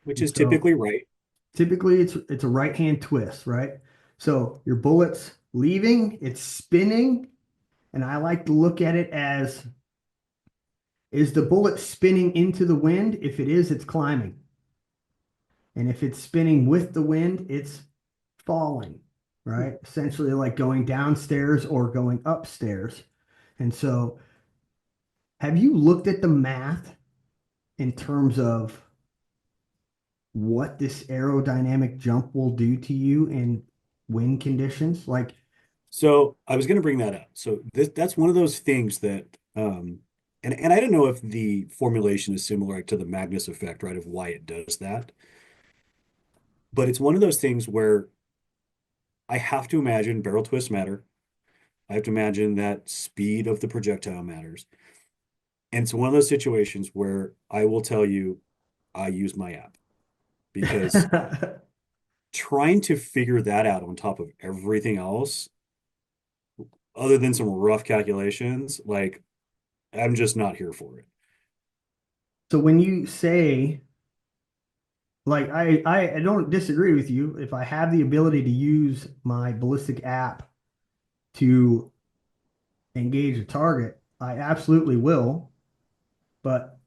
Which And is so typically right. typically it's a right hand twist, right? So your bullet's leaving, it's spinning, and I like to look at it as is the bullet spinning into the wind? If it is, it's climbing. And if it's spinning with the wind, it's falling, right? Essentially like going downstairs or going upstairs. And so, have you looked at the math in terms of what this aerodynamic jump will do to you in wind conditions? Like, So I was going to bring that up. So that's one of those things that, and I don't know if the formulation is similar to the Magnus effect, right? Of why it does that, but it's one of those things where I have to imagine barrel twists matter. I have to imagine that speed of the projectile matters. And it's one of those situations where I will tell you I use my app, because trying to figure that out on top of everything else, other than some rough calculations, like I'm just not here for it. so when you say, like, I don't disagree with you. If I have the ability to use my ballistic app to engage a target, I absolutely will. But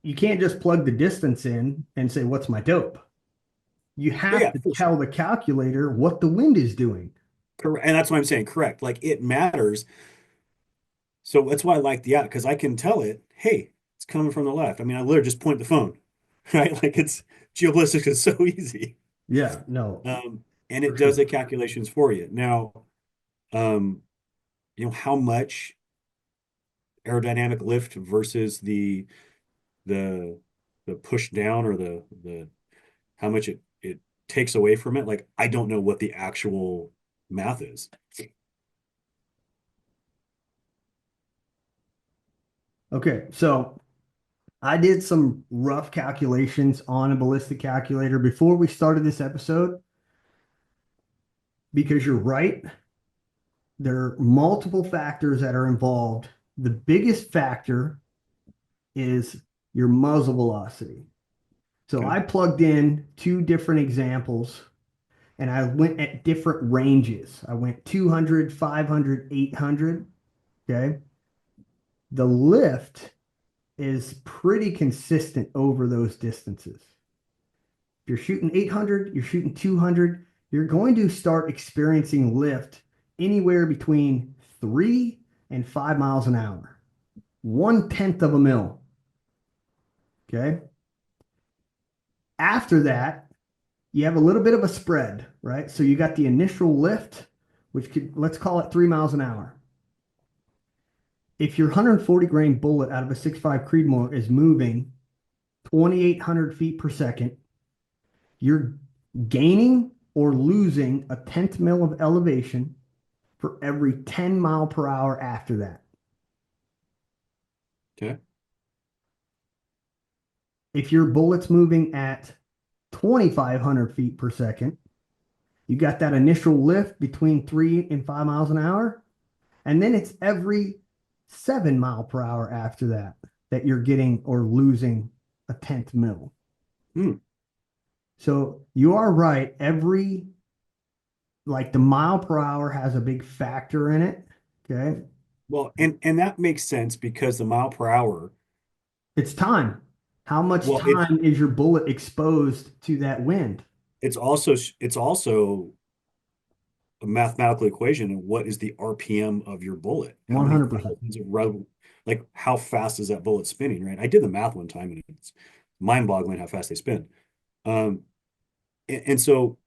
you can't just plug the distance in and say, what's my dope? You Yeah, have yeah, to for tell sure. the calculator what the wind is doing. Correct. And that's what I'm saying. Correct. Like it matters. So that's why I like the app, because I can tell it, hey, it's coming from the left. I mean, I literally just point the phone, right? Like it's geoballistics is so easy. Yeah, no, And for it does sure. the calculations for you. Now, um, how much aerodynamic lift versus the the push down, or the how much it takes away from it. Like, I don't know what the actual math is. Okay, so I did some rough calculations on a ballistic calculator before we started this episode because you're right. There are multiple factors that are involved. The biggest factor is your muzzle velocity. So Okay. I plugged in two different examples and I went at different ranges. I went 200, 500, 800. Okay. The lift is pretty consistent over those distances. If you're shooting 800, you're shooting 200, you're going to start experiencing lift anywhere between 3 and 5 miles an hour, 1/10 of a mil. Okay. After that, you have a little bit of a spread, right? So you got the initial lift, which could, let's call it 3 miles an hour. If your 140 grain bullet out of a 6.5 Creedmoor is moving 2,800 feet per second, you're gaining or losing a 10th mil of elevation for every 10 mile per hour after that. Okay. If your bullet's moving at 2,500 feet per second, you got that initial lift between 3 and 5 miles an hour. And then it's every 7 mile per hour after that that you're getting or losing a 10th mil. Hmm. So you are right. Every, like the mile per hour has a big factor in it. Okay. Well, and that makes sense because the mile per hour, It's time. How much well, it's time is your bullet exposed to that wind? it's also a mathematical equation. And what is the RPM of your bullet? How many 100%. thousands of like how fast is that bullet spinning, right? I did the math one time and it's mind-boggling how fast they spin. Um, and so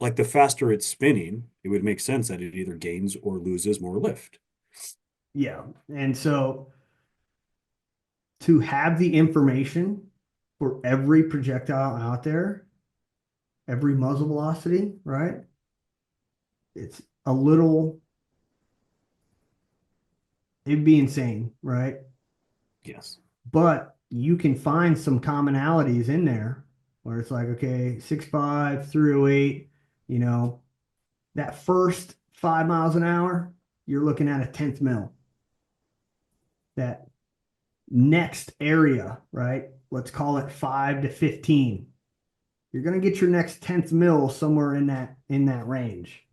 like the faster it's spinning, it would make sense that it either gains or loses more lift. Yeah. And so to have the information for every projectile out there, every muzzle velocity, right? It's a little, it'd be insane, right? Yes. But you can find some commonalities in there where it's like, okay, 6.5, 308, you know, that first 5 miles an hour, you're looking at a 10th mil. That next area, right? Let's call it 5 to 15. You're going to get your next 10th mil somewhere in that range.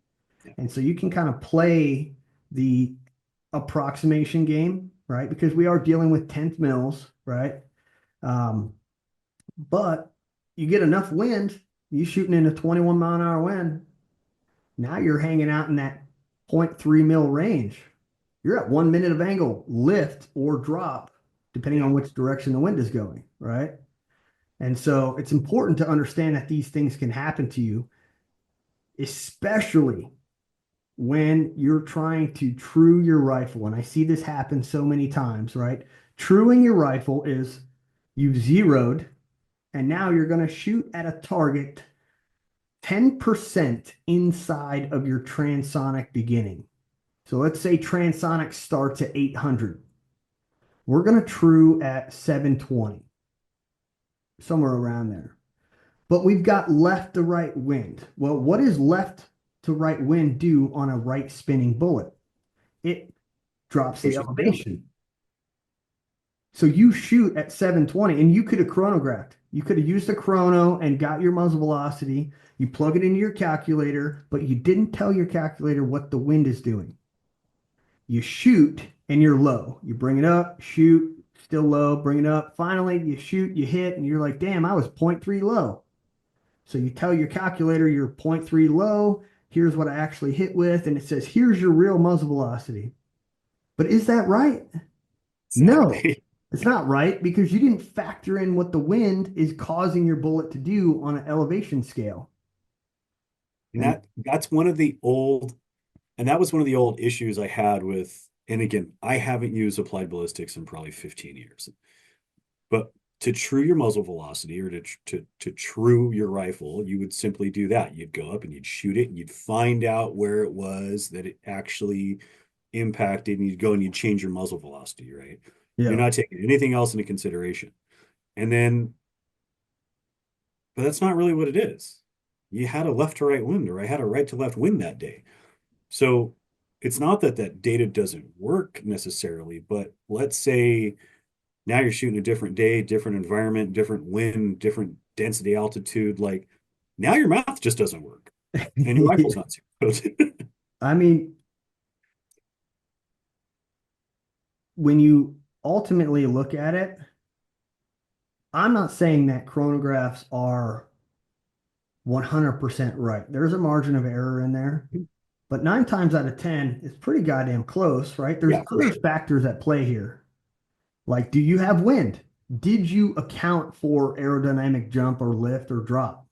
Yeah. And so you can kind of play the approximation game, right? Because we are dealing with 10th mils, right? Um, but you get enough wind, you shooting in a 21-mile-an-hour wind, now you're hanging out in that 0.3 mil range. You're at 1 minute of angle, lift or drop, depending on Yeah. which direction the wind is going, right? And so it's important to understand that these things can happen to you, especially when you're trying to true your rifle. And I see this happen so many times, right? Truing your rifle is you've zeroed and now you're going to shoot at a target 10% inside of your transonic beginning. So let's say transonic starts at 800. We're going to true at 720, somewhere around there. But we've got left to right wind. Well, what does left to right wind do on a right spinning bullet? It drops the Pushes it down. elevation. So you shoot at 720 and you could have chronographed. You could have used a chrono and got your muzzle velocity. You plug it into your calculator, but you didn't tell your calculator what the wind is doing. You shoot and you're low. You bring it up, shoot, still low, bring it up. Finally, you shoot, you hit, and you're like, damn, I was 0.3 low. So you tell your calculator you're 0.3 low. Here's what I actually hit with. And it says, here's your real muzzle velocity. But is that right? No, Exactly. it's not right because you didn't factor in what the wind is causing your bullet to do on an elevation scale. And And that's one of the old, and that was one of the old issues I had with, and again, I haven't used applied ballistics in probably 15 years. But to true your muzzle velocity or to true your rifle, you would simply do that. You'd go up and you'd shoot it and you'd find out where it was that it actually impacted, and you'd go and you'd change your muzzle velocity, right? You're Yeah. not taking anything else into consideration. And then, but that's not really what it is. You had a left to right wind, or I had a right to left wind that day. So it's not that that data doesn't work necessarily, but let's say now you're shooting a different day, different environment, different wind, different density, altitude. Like now your math just doesn't work and your rifle's not zeroed. I mean, when you ultimately look at it, I'm not saying that chronographs are 100% right. There's a margin of error in there, but 9 times out of 10, it's pretty goddamn close, right? There's Yeah, for other sure. factors at play here. Like, do you have wind? Did you account for aerodynamic jump or lift or drop?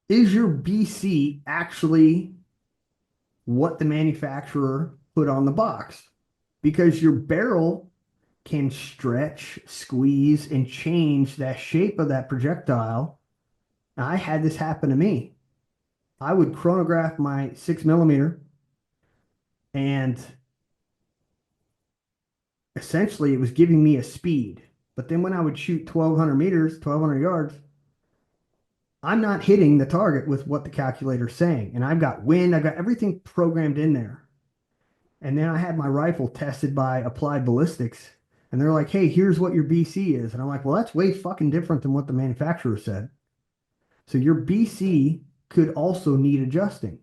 Is your BC actually what the manufacturer put on the box? Because your barrel can stretch, squeeze, and change that shape of that projectile. I had this happen to me. I would chronograph my 6 millimeter, and essentially it was giving me a speed. But then when I would shoot 1,200 meters, 1,200 yards, I'm not hitting the target with what the calculator's saying. And I've got wind, I've got everything programmed in there. And then I had my rifle tested by Applied Ballistics. And they're like, hey, here's what your BC is. And I'm like, well, that's way fucking different than what the manufacturer said. So your BC could also need adjusting.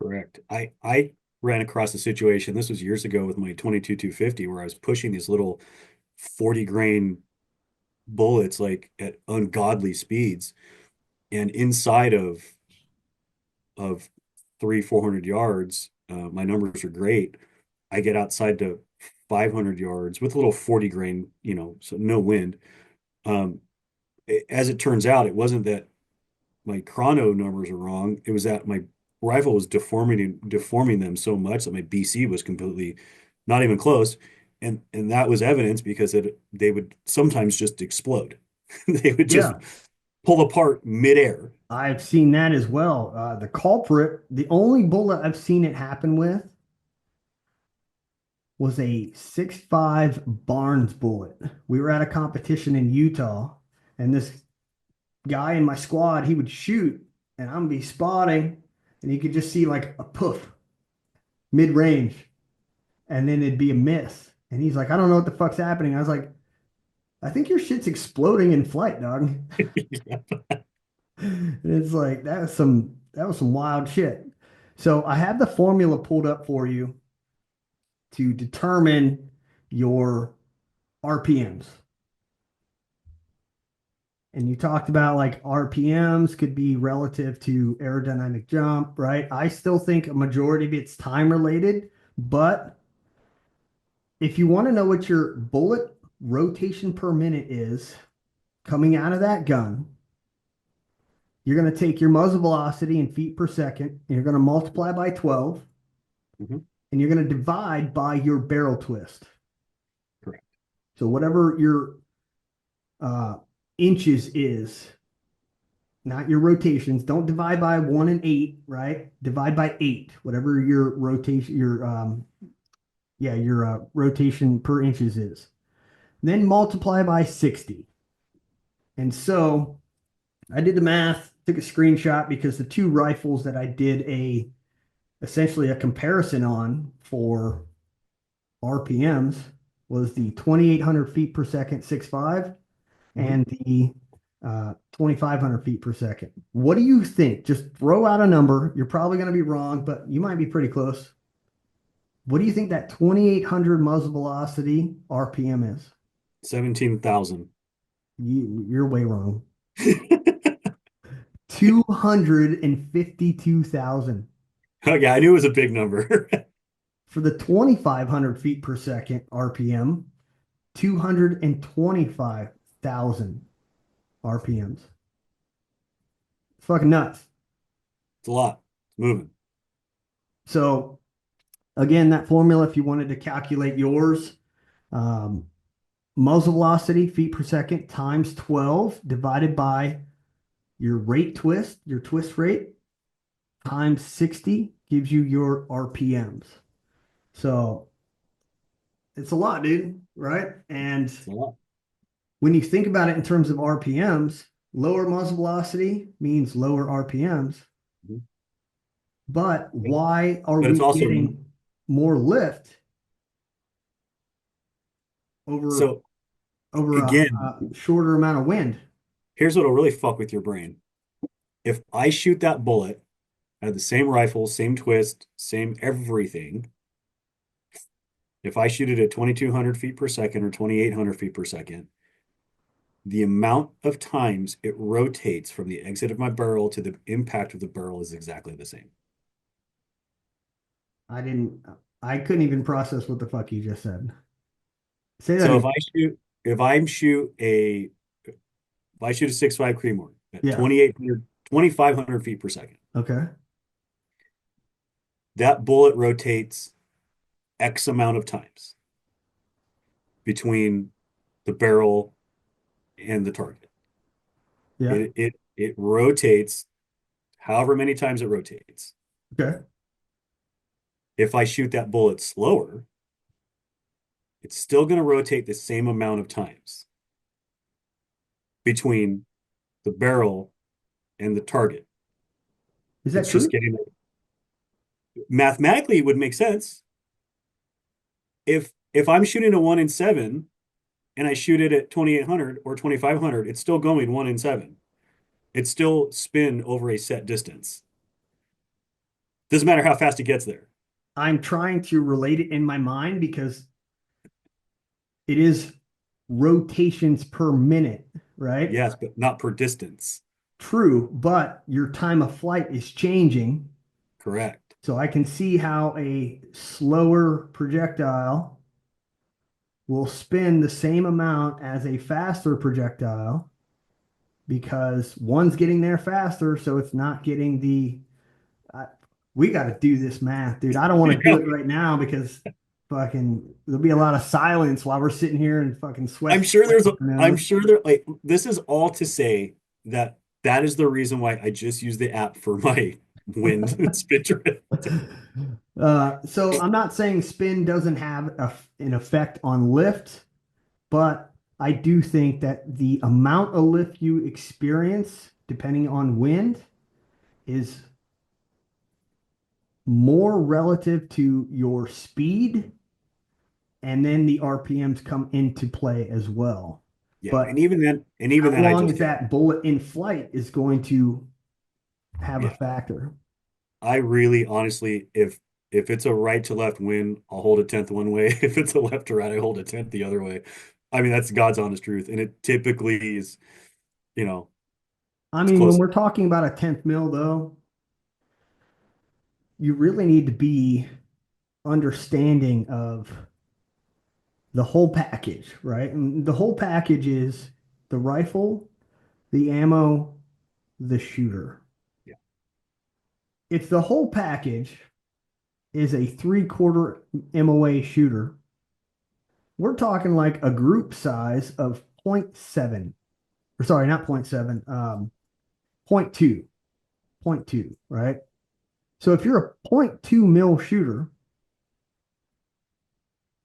Correct. I ran across a situation, this was years ago with my 22 250, where I was pushing these little 40 grain bullets like at ungodly speeds. And inside of 400 yards, my numbers are great. I get outside to 500 yards with a little 40 grain, so no wind. Um, as it turns out, it wasn't that my chrono numbers are wrong. It was that my rifle was deforming them so much that my BC was completely not even close. And that was evidence because they would sometimes just explode. They would just Yeah, pull apart midair. I've seen that as well. The culprit, the only bullet I've seen it happen with was a 6.5 Barnes bullet. We were at a competition in Utah, and this guy in my squad, he would shoot, and I'm be spotting, and you could just see like a poof mid range, and then it'd be a miss. And he's like, I don't know what the fuck's happening. I was like, I think your shit's exploding in flight, dog. And it's like that was some wild shit. So I have the formula pulled up for you to determine your RPMs. And you talked about like RPMs could be relative to aerodynamic jump, right? I still think a majority of it's time related, but if you want to know what your bullet rotation per minute is coming out of that gun, you're going to take your muzzle velocity in feet per second, and you're going to multiply by 12, Mhm. and you're going to divide by your barrel twist. Correct. So whatever your uh, inches is, not your rotations. Don't divide by 1 and 8, right? Divide by 8, whatever your rotation, your rotation per inches is. Then multiply by 60. And so I did the math, took a screenshot because the two rifles that I did essentially a comparison on for RPMs was the 2,800 feet per second 6.5 Mhm. and the 2,500 feet per second. What do you think? Just throw out a number. You're probably going to be wrong, but you might be pretty close. What do you think that 2,800 muzzle velocity RPM is? 17,000. You're way wrong. 252,000 Okay, I knew it was a big number. for the 2,500 feet per second RPM. 225,000 RPMs. It's fucking nuts. It's a lot. It's moving. So again, that formula, if you wanted to calculate yours, um, muzzle velocity, feet per second, times 12 divided by your rate twist, your twist rate, times 60 gives you your RPMs. So it's a lot, dude, right? And It's a lot. when you think about it in terms of RPMs, lower muzzle velocity means lower RPMs. Mhm. But why are But it's we also getting more lift over so over again, a shorter amount of wind? here's what'll really fuck with your brain. If I shoot that bullet out of the same rifle, same twist, same everything, if I shoot it at 2,200 feet per second or 2,800 feet per second, the amount of times it rotates from the exit of my barrel to the impact of the barrel is exactly the same. I didn't, I couldn't even process what the fuck you just said. Say that So again. if I shoot a if I shoot a 6.5 Creedmoor at Yeah. 2,500 feet per second, Okay. that bullet rotates X amount of times between the barrel and the target. Yeah. It rotates however many times it rotates. Okay. If I shoot that bullet slower, it's still going to rotate the same amount of times between the barrel and the target. Is that It's just true? getting mathematically it would make sense. If I'm shooting a 1 in 7 and I shoot it at 2,800 or 2,500, it's still going 1 in 7. It's still spin over a set distance. Doesn't matter how fast it gets there. I'm trying to relate it in my mind because it is rotations per minute, right? Yes, but not per distance. True, but your time of flight is changing. Correct. So I can see how a slower projectile will spin the same amount as a faster projectile because one's getting there faster, so it's not getting the. I, we got to do this math, dude. I don't want to do Yeah, it right now because fucking there'll be a lot of silence while we're sitting here and fucking I'm sweat. sure there's I'm Nose. sure there like this is all to say that that is the reason why I just use the app for my wind spin drift. So I'm not saying spin doesn't have an effect on lift, but I do think that the amount of lift you experience, depending on wind, is more relative to your speed, and then the RPMs come into play as well. Yeah, But and even how then I long just is that bullet in flight is going to have a yeah. factor. I really honestly if it's a right to left win, I'll hold a tenth one way. If it's a left to right, I hold a tenth the other way. I mean, that's God's honest truth. And it typically is, you know, I it's mean, when close. we're talking about a 10th mil, though, you really need to be understanding of the whole package, right? And the whole package is the rifle, the ammo, the shooter. Yeah. If the whole package is a 3/4 MOA shooter, we're talking like a group size of zero point 0.7, or sorry, not zero point 0.7, zero point 0.2, zero point 0.2, right? So if you're a zero point 0.2 mil shooter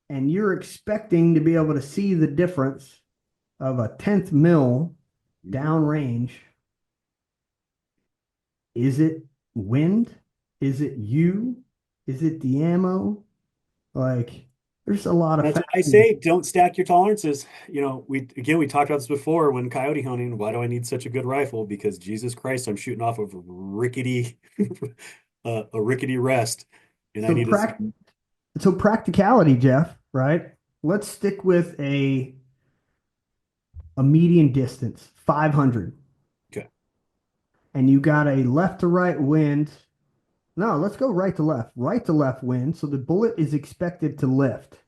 and you're expecting to be able to see the difference of a 10th mil Mhm. downrange, is it wind? Is it you? Is it the ammo? Like, there's a lot of That's what I factors. say. Don't stack your tolerances. You know, we talked about this before when coyote hunting. Why do I need such a good rifle? Because Jesus Christ, I'm shooting off of rickety a rickety rest, and I So need to. so practicality, Jeff, right? Let's stick with a median distance, 500, Okay. and you got a left to right wind. No, let's go right to left wind. So the bullet is expected to lift,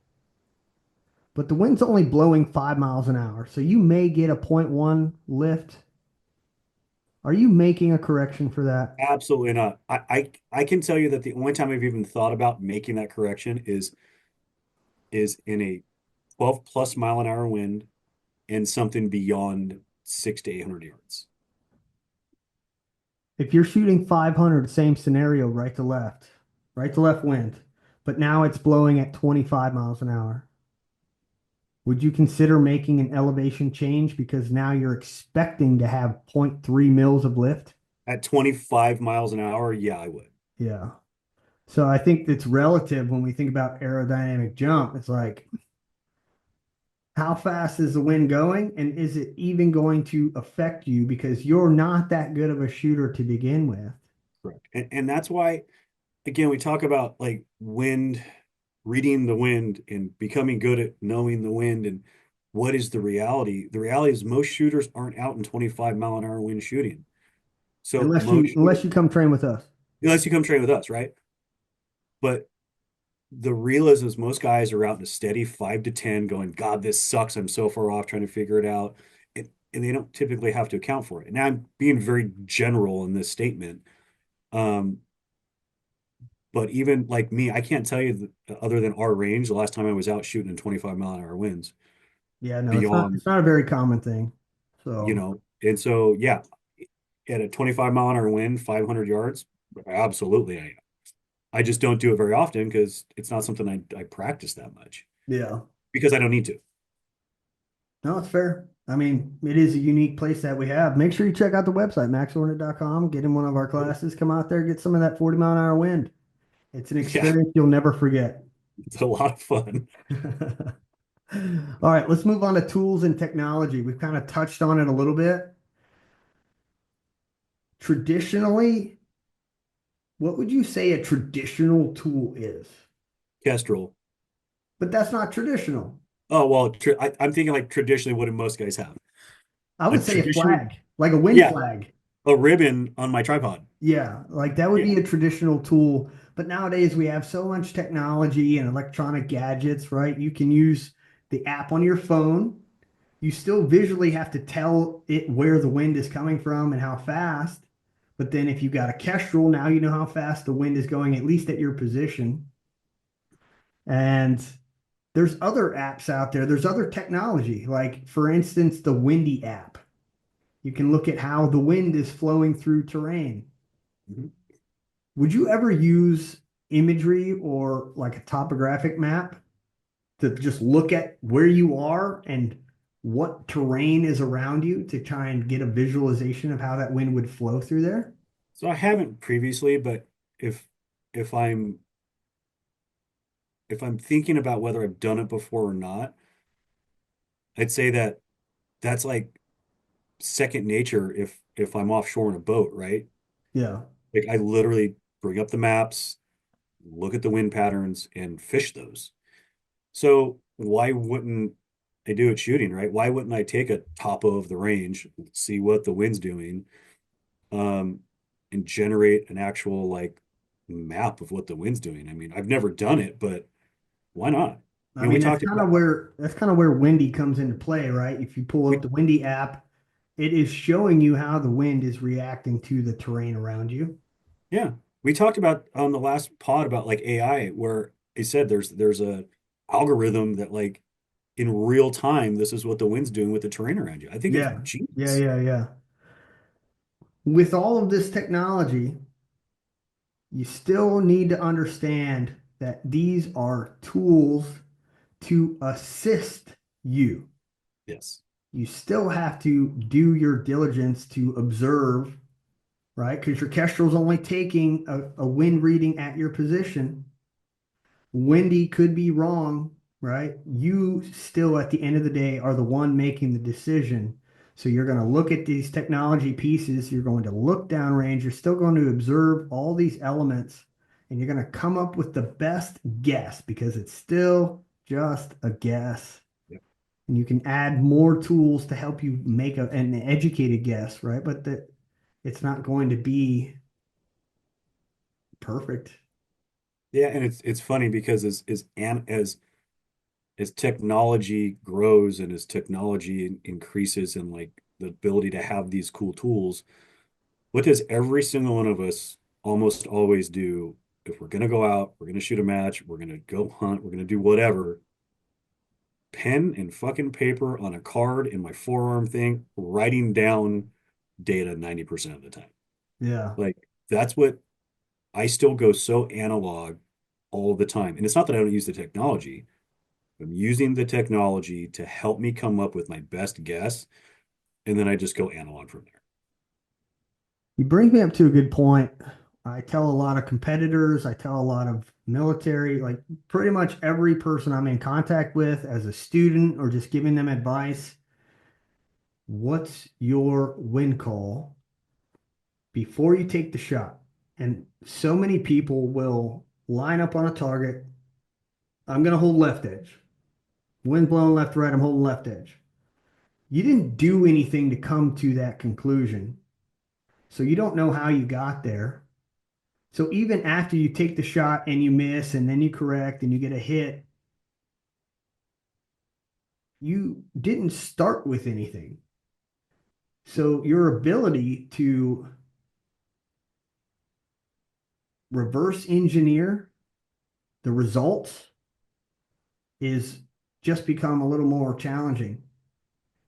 but the wind's only blowing 5 miles an hour. So you may get a zero point 0.1 lift. Are you making a correction for that? Absolutely not. I can tell you that the only time I've even thought about making that correction is in a 12 plus mile an hour wind and something beyond 6 to 800 yards. If you're shooting 500, same scenario, right to left wind, but now it's blowing at 25 miles an hour. Would you consider making an elevation change because now you're expecting to have zero point 0.3 mils of lift? At 25 miles an hour, yeah, I would. Yeah. So I think it's relative when we think about aerodynamic jump. It's like, how fast is the wind going? And is it even going to affect you because you're not that good of a shooter to begin with? Correct. And that's why, again, we talk about like wind, reading the wind and becoming good at knowing the wind and what is the reality. The reality is most shooters aren't out in 25 mile an hour wind shooting. So most Unless shooters, you come train with us. unless you come train with us, right? But the realism is most guys are out in a steady 5 to 10 going, God, this sucks. I'm so far off trying to figure it out. And they don't typically have to account for it. Now I'm being very general in this statement. Um, but even like me, I can't tell you other than our range, the last time I was out shooting in 25 mile an hour winds Yeah, no, beyond, it's not a very common thing. So and so, yeah, at a 25 mile an hour wind, 500 yards, absolutely. I just don't do it very often because it's not something I practice that much yeah. because I don't need to. No, it's fair. I mean, it is a unique place that we have. Make sure you check out the website, maxordinate.com. Get in one of our classes. Come out there, get some of that 40 mile an hour wind. It's an Yeah, experience you'll never forget. it's a lot of fun. All right, let's move on to tools and technology. We've kind of touched on it a little bit. Traditionally, what would you say a traditional tool is? Kestrel. But that's not traditional. Oh, well, I'm thinking like traditionally, what do most guys have? I A would say a traditional, flag, like a wind yeah, flag. a ribbon on my tripod. Yeah, like that would Yeah. be a traditional tool. But nowadays we have so much technology and electronic gadgets, right? You can use the app on your phone. You still visually have to tell it where the wind is coming from and how fast. But then if you got a Kestrel, now you know how fast the wind is going, at least at your position. And there's other apps out there. There's other technology, like for instance, the Windy app. You can look at how the wind is flowing through terrain. Mhm. Would you ever use imagery or like a topographic map to just look at where you are and what terrain is around you to try and get a visualization of how that wind would flow through there? So I haven't previously, but if if I'm if I'm thinking about whether I've done it before or not, I'd say that that's like second nature if I'm offshore in a boat, right? Yeah. Like I literally bring up the maps, look at the wind patterns, and fish those. So why wouldn't I do it shooting, right? Why wouldn't I take a topo of the range, see what the wind's doing, um, and generate an actual like map of what the wind's doing? I mean, I've never done it, but why not? I We mean, talked about that's kind of where Windy comes into play, right? If you pull up we the Windy app, it is showing you how the wind is reacting to the terrain around you. yeah, we talked about on the last pod about like AI, where they said there's a algorithm that like in real time, this is what the wind's doing with the terrain around you. I think it's Yeah. Yeah, genius. yeah, yeah. With all of this technology, you still need to understand that these are tools to assist you. Yes. You still have to do your diligence to observe, right? Because your Kestrel's only taking a wind reading at your position. Windy could be wrong, right? You still, at the end of the day, are the one making the decision. So you're going to look at these technology pieces, you're going to look downrange, you're still going to observe all these elements, and you're going to come up with the best guess because it's still just a guess. Yep. And you can add more tools to help you make an educated guess, right? But that it's not going to be perfect. Yeah, and it's funny because as technology grows and as technology increases and like the ability to have these cool tools, what does every single one of us almost always do? If we're gonna go out, we're gonna shoot a match, we're gonna go hunt, we're gonna do whatever. pen and fucking paper on a card in my forearm thing, writing down data 90% of the time. Yeah. Like that's what I still go so analog all the time. And it's not that I don't use the technology. I'm using the technology to help me come up with my best guess, and then I just go analog from there. You bring me up to a good point. I tell a lot of competitors, I tell a lot of military, like pretty much every person I'm in contact with as a student or just giving them advice. What's your win call before you take the shot? And so many people will line up on a target. I'm going to hold left edge. Wind blowing left, right. I'm holding left edge. You didn't do anything to come to that conclusion. So you don't know how you got there. So even after you take the shot and you miss and then you correct and you get a hit, you didn't start with anything. So your ability to reverse engineer the results is just become a little more challenging.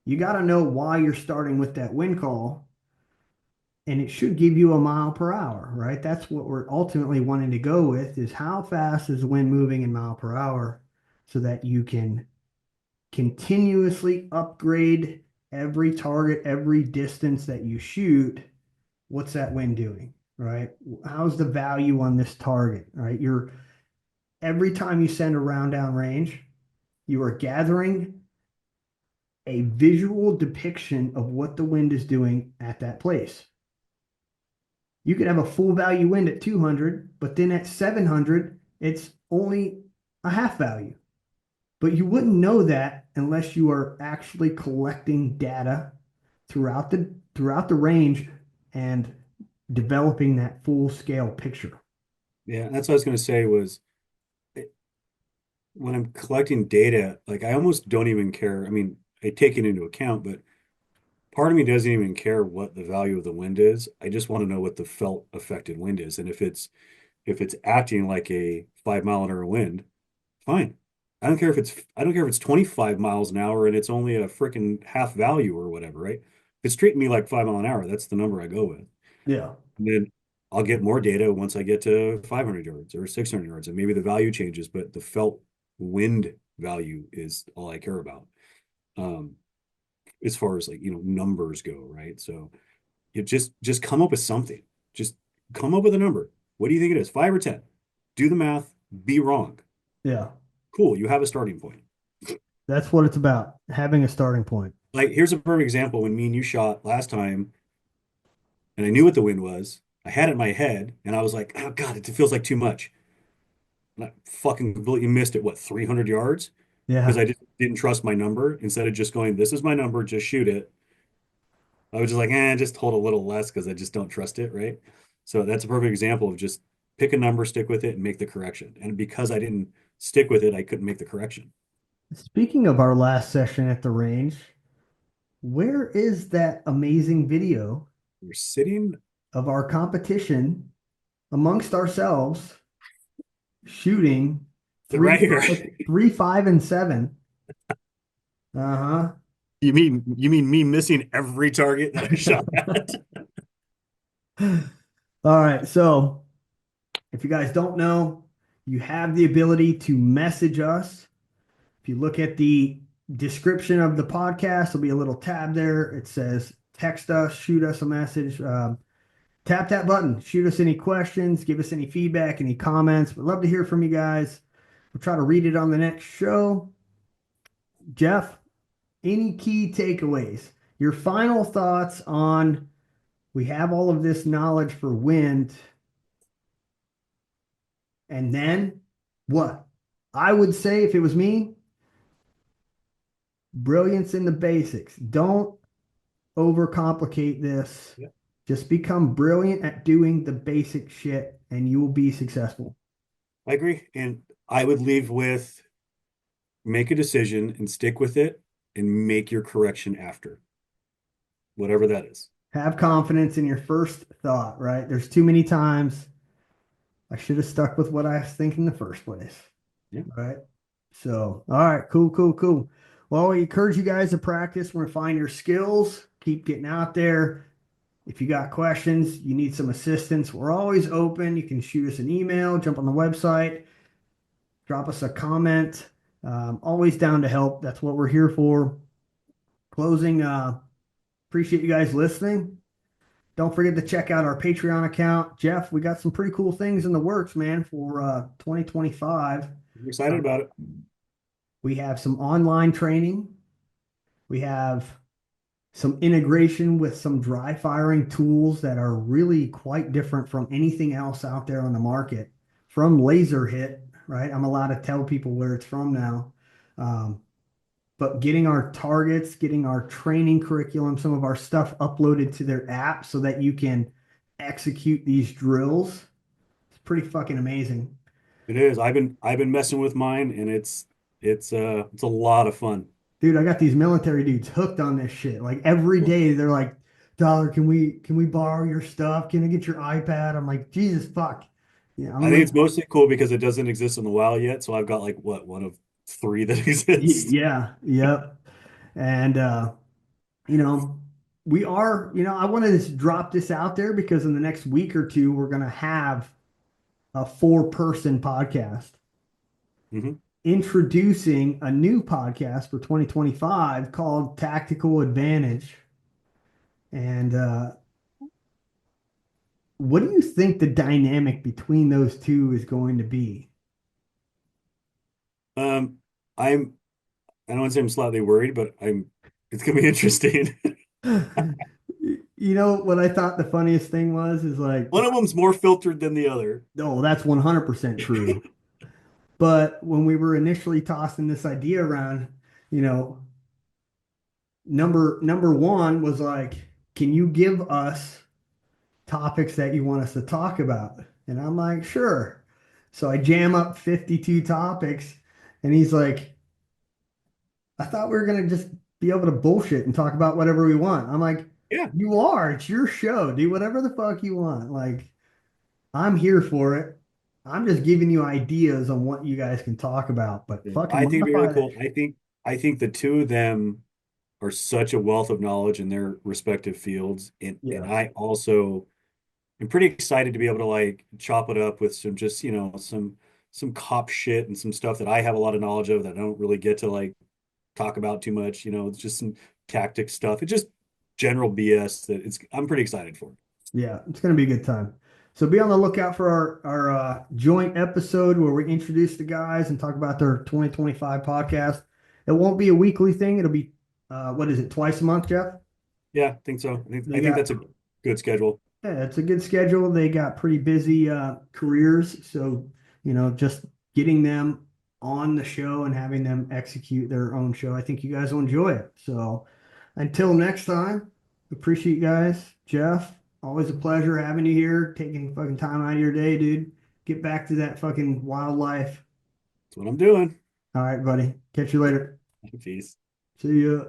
You got to know why you're starting with that wind call, and it should give you a mile per hour, right? That's what we're ultimately wanting to go with is how fast is the wind moving in mile per hour so that you can continuously upgrade every target, every distance that you shoot. What's that wind doing, right? How's the value on this target, right? You're every time you send a round down range, you are gathering a visual depiction of what the wind is doing at that place. You could have a full value wind at 200, but then at 700, it's only a half value. But you wouldn't know that unless you are actually collecting data throughout the range and developing that full scale picture. Yeah, that's what I was going to say was when I'm collecting data, like I almost don't even care. I mean, I take it into account, but part of me doesn't even care what the value of the wind is. I just want to know what the felt affected wind is. And if it's acting like a 5 mile an hour wind, fine. I don't care if it's 25 miles an hour and it's only a freaking half value or whatever, right? If it's treating me like 5 mile an hour, that's the number I go with. Yeah. And then I'll get more data once I get to 500 yards or 600 yards, and maybe the value changes, but the felt wind value is all I care about. Um, as far as like, numbers go, right? So you just come up with something. Just come up with a number. What do you think it is? 5 or 10? Do the math, be wrong. Yeah. Cool, you have a starting point. That's what it's about, having a starting point. Like here's a perfect example when me and you shot last time and I knew what the wind was. I had it in my head and I was like, oh God, it feels like too much. And I fucking completely missed it, what, 300 yards? Because Yeah. I just didn't trust my number. Instead of just going, this is my number, just shoot it. I was just like, just hold a little less because I just don't trust it, right? So that's a perfect example of just pick a number, stick with it, and make the correction. And because I didn't stick with it, I couldn't make the correction. Speaking of our last session at the range, where is that amazing video We're sitting of our competition amongst ourselves shooting right here. 3, 5, and 7? Uh-huh. You mean me missing every target that I shot at? All right. So if you guys don't know, you have the ability to message us. If you look at the description of the podcast, there'll be a little tab there. It says text us, shoot us a message. Tap that button, shoot us any questions, give us any feedback, any comments. We'd love to hear from you guys. We'll try to read it on the next show. Jeff, any key takeaways? Your final thoughts on we have all of this knowledge for wind, and then what? I would say if it was me, brilliance in the basics. Don't overcomplicate this. Yeah, Just become brilliant at doing the basic shit and you will be successful. I agree. And I would leave with make a decision and stick with it and make your correction after, whatever that is. Have confidence in your first thought, right? There's too many times I should have stuck with what I was thinking in the first place, Yeah. right? So, all right, cool, cool, cool. Well, we encourage you guys to practice, refine your skills, keep getting out there. If you got questions, you need some assistance, we're always open. You can shoot us an email, jump on the website, drop us a comment. Always down to help. That's what we're here for. Closing, appreciate you guys listening. Don't forget to check out our Patreon account. Jeff, we got some pretty cool things in the works, man, for 2025. I'm excited Uh, about it. we have some online training. We have some integration with some dry firing tools that are really quite different from anything else out there on the market. From laser hit, right? I'm allowed to tell people where it's from now. Um, but getting our targets, getting our training curriculum, some of our stuff uploaded to their app so that you can execute these drills. It's pretty fucking amazing. It is. I've been messing with mine, and it's a lot of fun. Dude, I got these military dudes hooked on this shit. Like every day they're like, "Dollar, can we borrow your stuff? Can I get your iPad?" I'm like, "Jesus fuck." Yeah, I'm I think like, it's mostly cool because it doesn't exist in the wild yet. So I've got like what, one of three that exist. Yeah, yep. And you know, we are, I wanted to drop this out there because in the next week or two we're gonna have a four-person podcast Hmm. introducing a new podcast for 2025 called Tactical Advantage. And what do you think the dynamic between those two is going to be? Um, I'm I don't want to say I'm slightly worried, but it's gonna be interesting. You know what I thought the funniest thing was is like, One of them's more filtered than the other. oh, that's 100% true. But when we were initially tossing this idea around, you know, number one was like, can you give us topics that you want us to talk about? And I'm like, sure. So I jam up 52 topics, and he's like, I thought we were gonna just be able to bullshit and talk about whatever we want. I'm like, Yeah, you are. It's your show. Do whatever the fuck you want. Like, I'm here for it. I'm just giving you ideas on what you guys can talk about, but yeah. fucking I think it'd be really modify that cool. shit. I think the two of them are such a wealth of knowledge in their respective fields, and Yeah. I also am pretty excited to be able to like chop it up with some just some cop shit and some stuff that I have a lot of knowledge of that I don't really get to like talk about too much. It's just some tactic stuff. It's just general BS that it's I'm pretty excited for. Yeah, it's gonna be a good time. So be on the lookout for our joint episode where we introduce the guys and talk about their 2025 podcast. It won't be a weekly thing. It'll be what is it, twice a month, Jeff? Yeah, I think so. They I think got that's a good schedule. Yeah, it's a good schedule. They got pretty busy careers, so just getting them on the show and having them execute their own show, I think you guys will enjoy it. So until next time, appreciate you guys. Jeff, always a pleasure having you here, taking fucking time out of your day, dude. Get back to that fucking wildlife. That's what I'm doing. All right, buddy. Catch you later. Peace. See ya.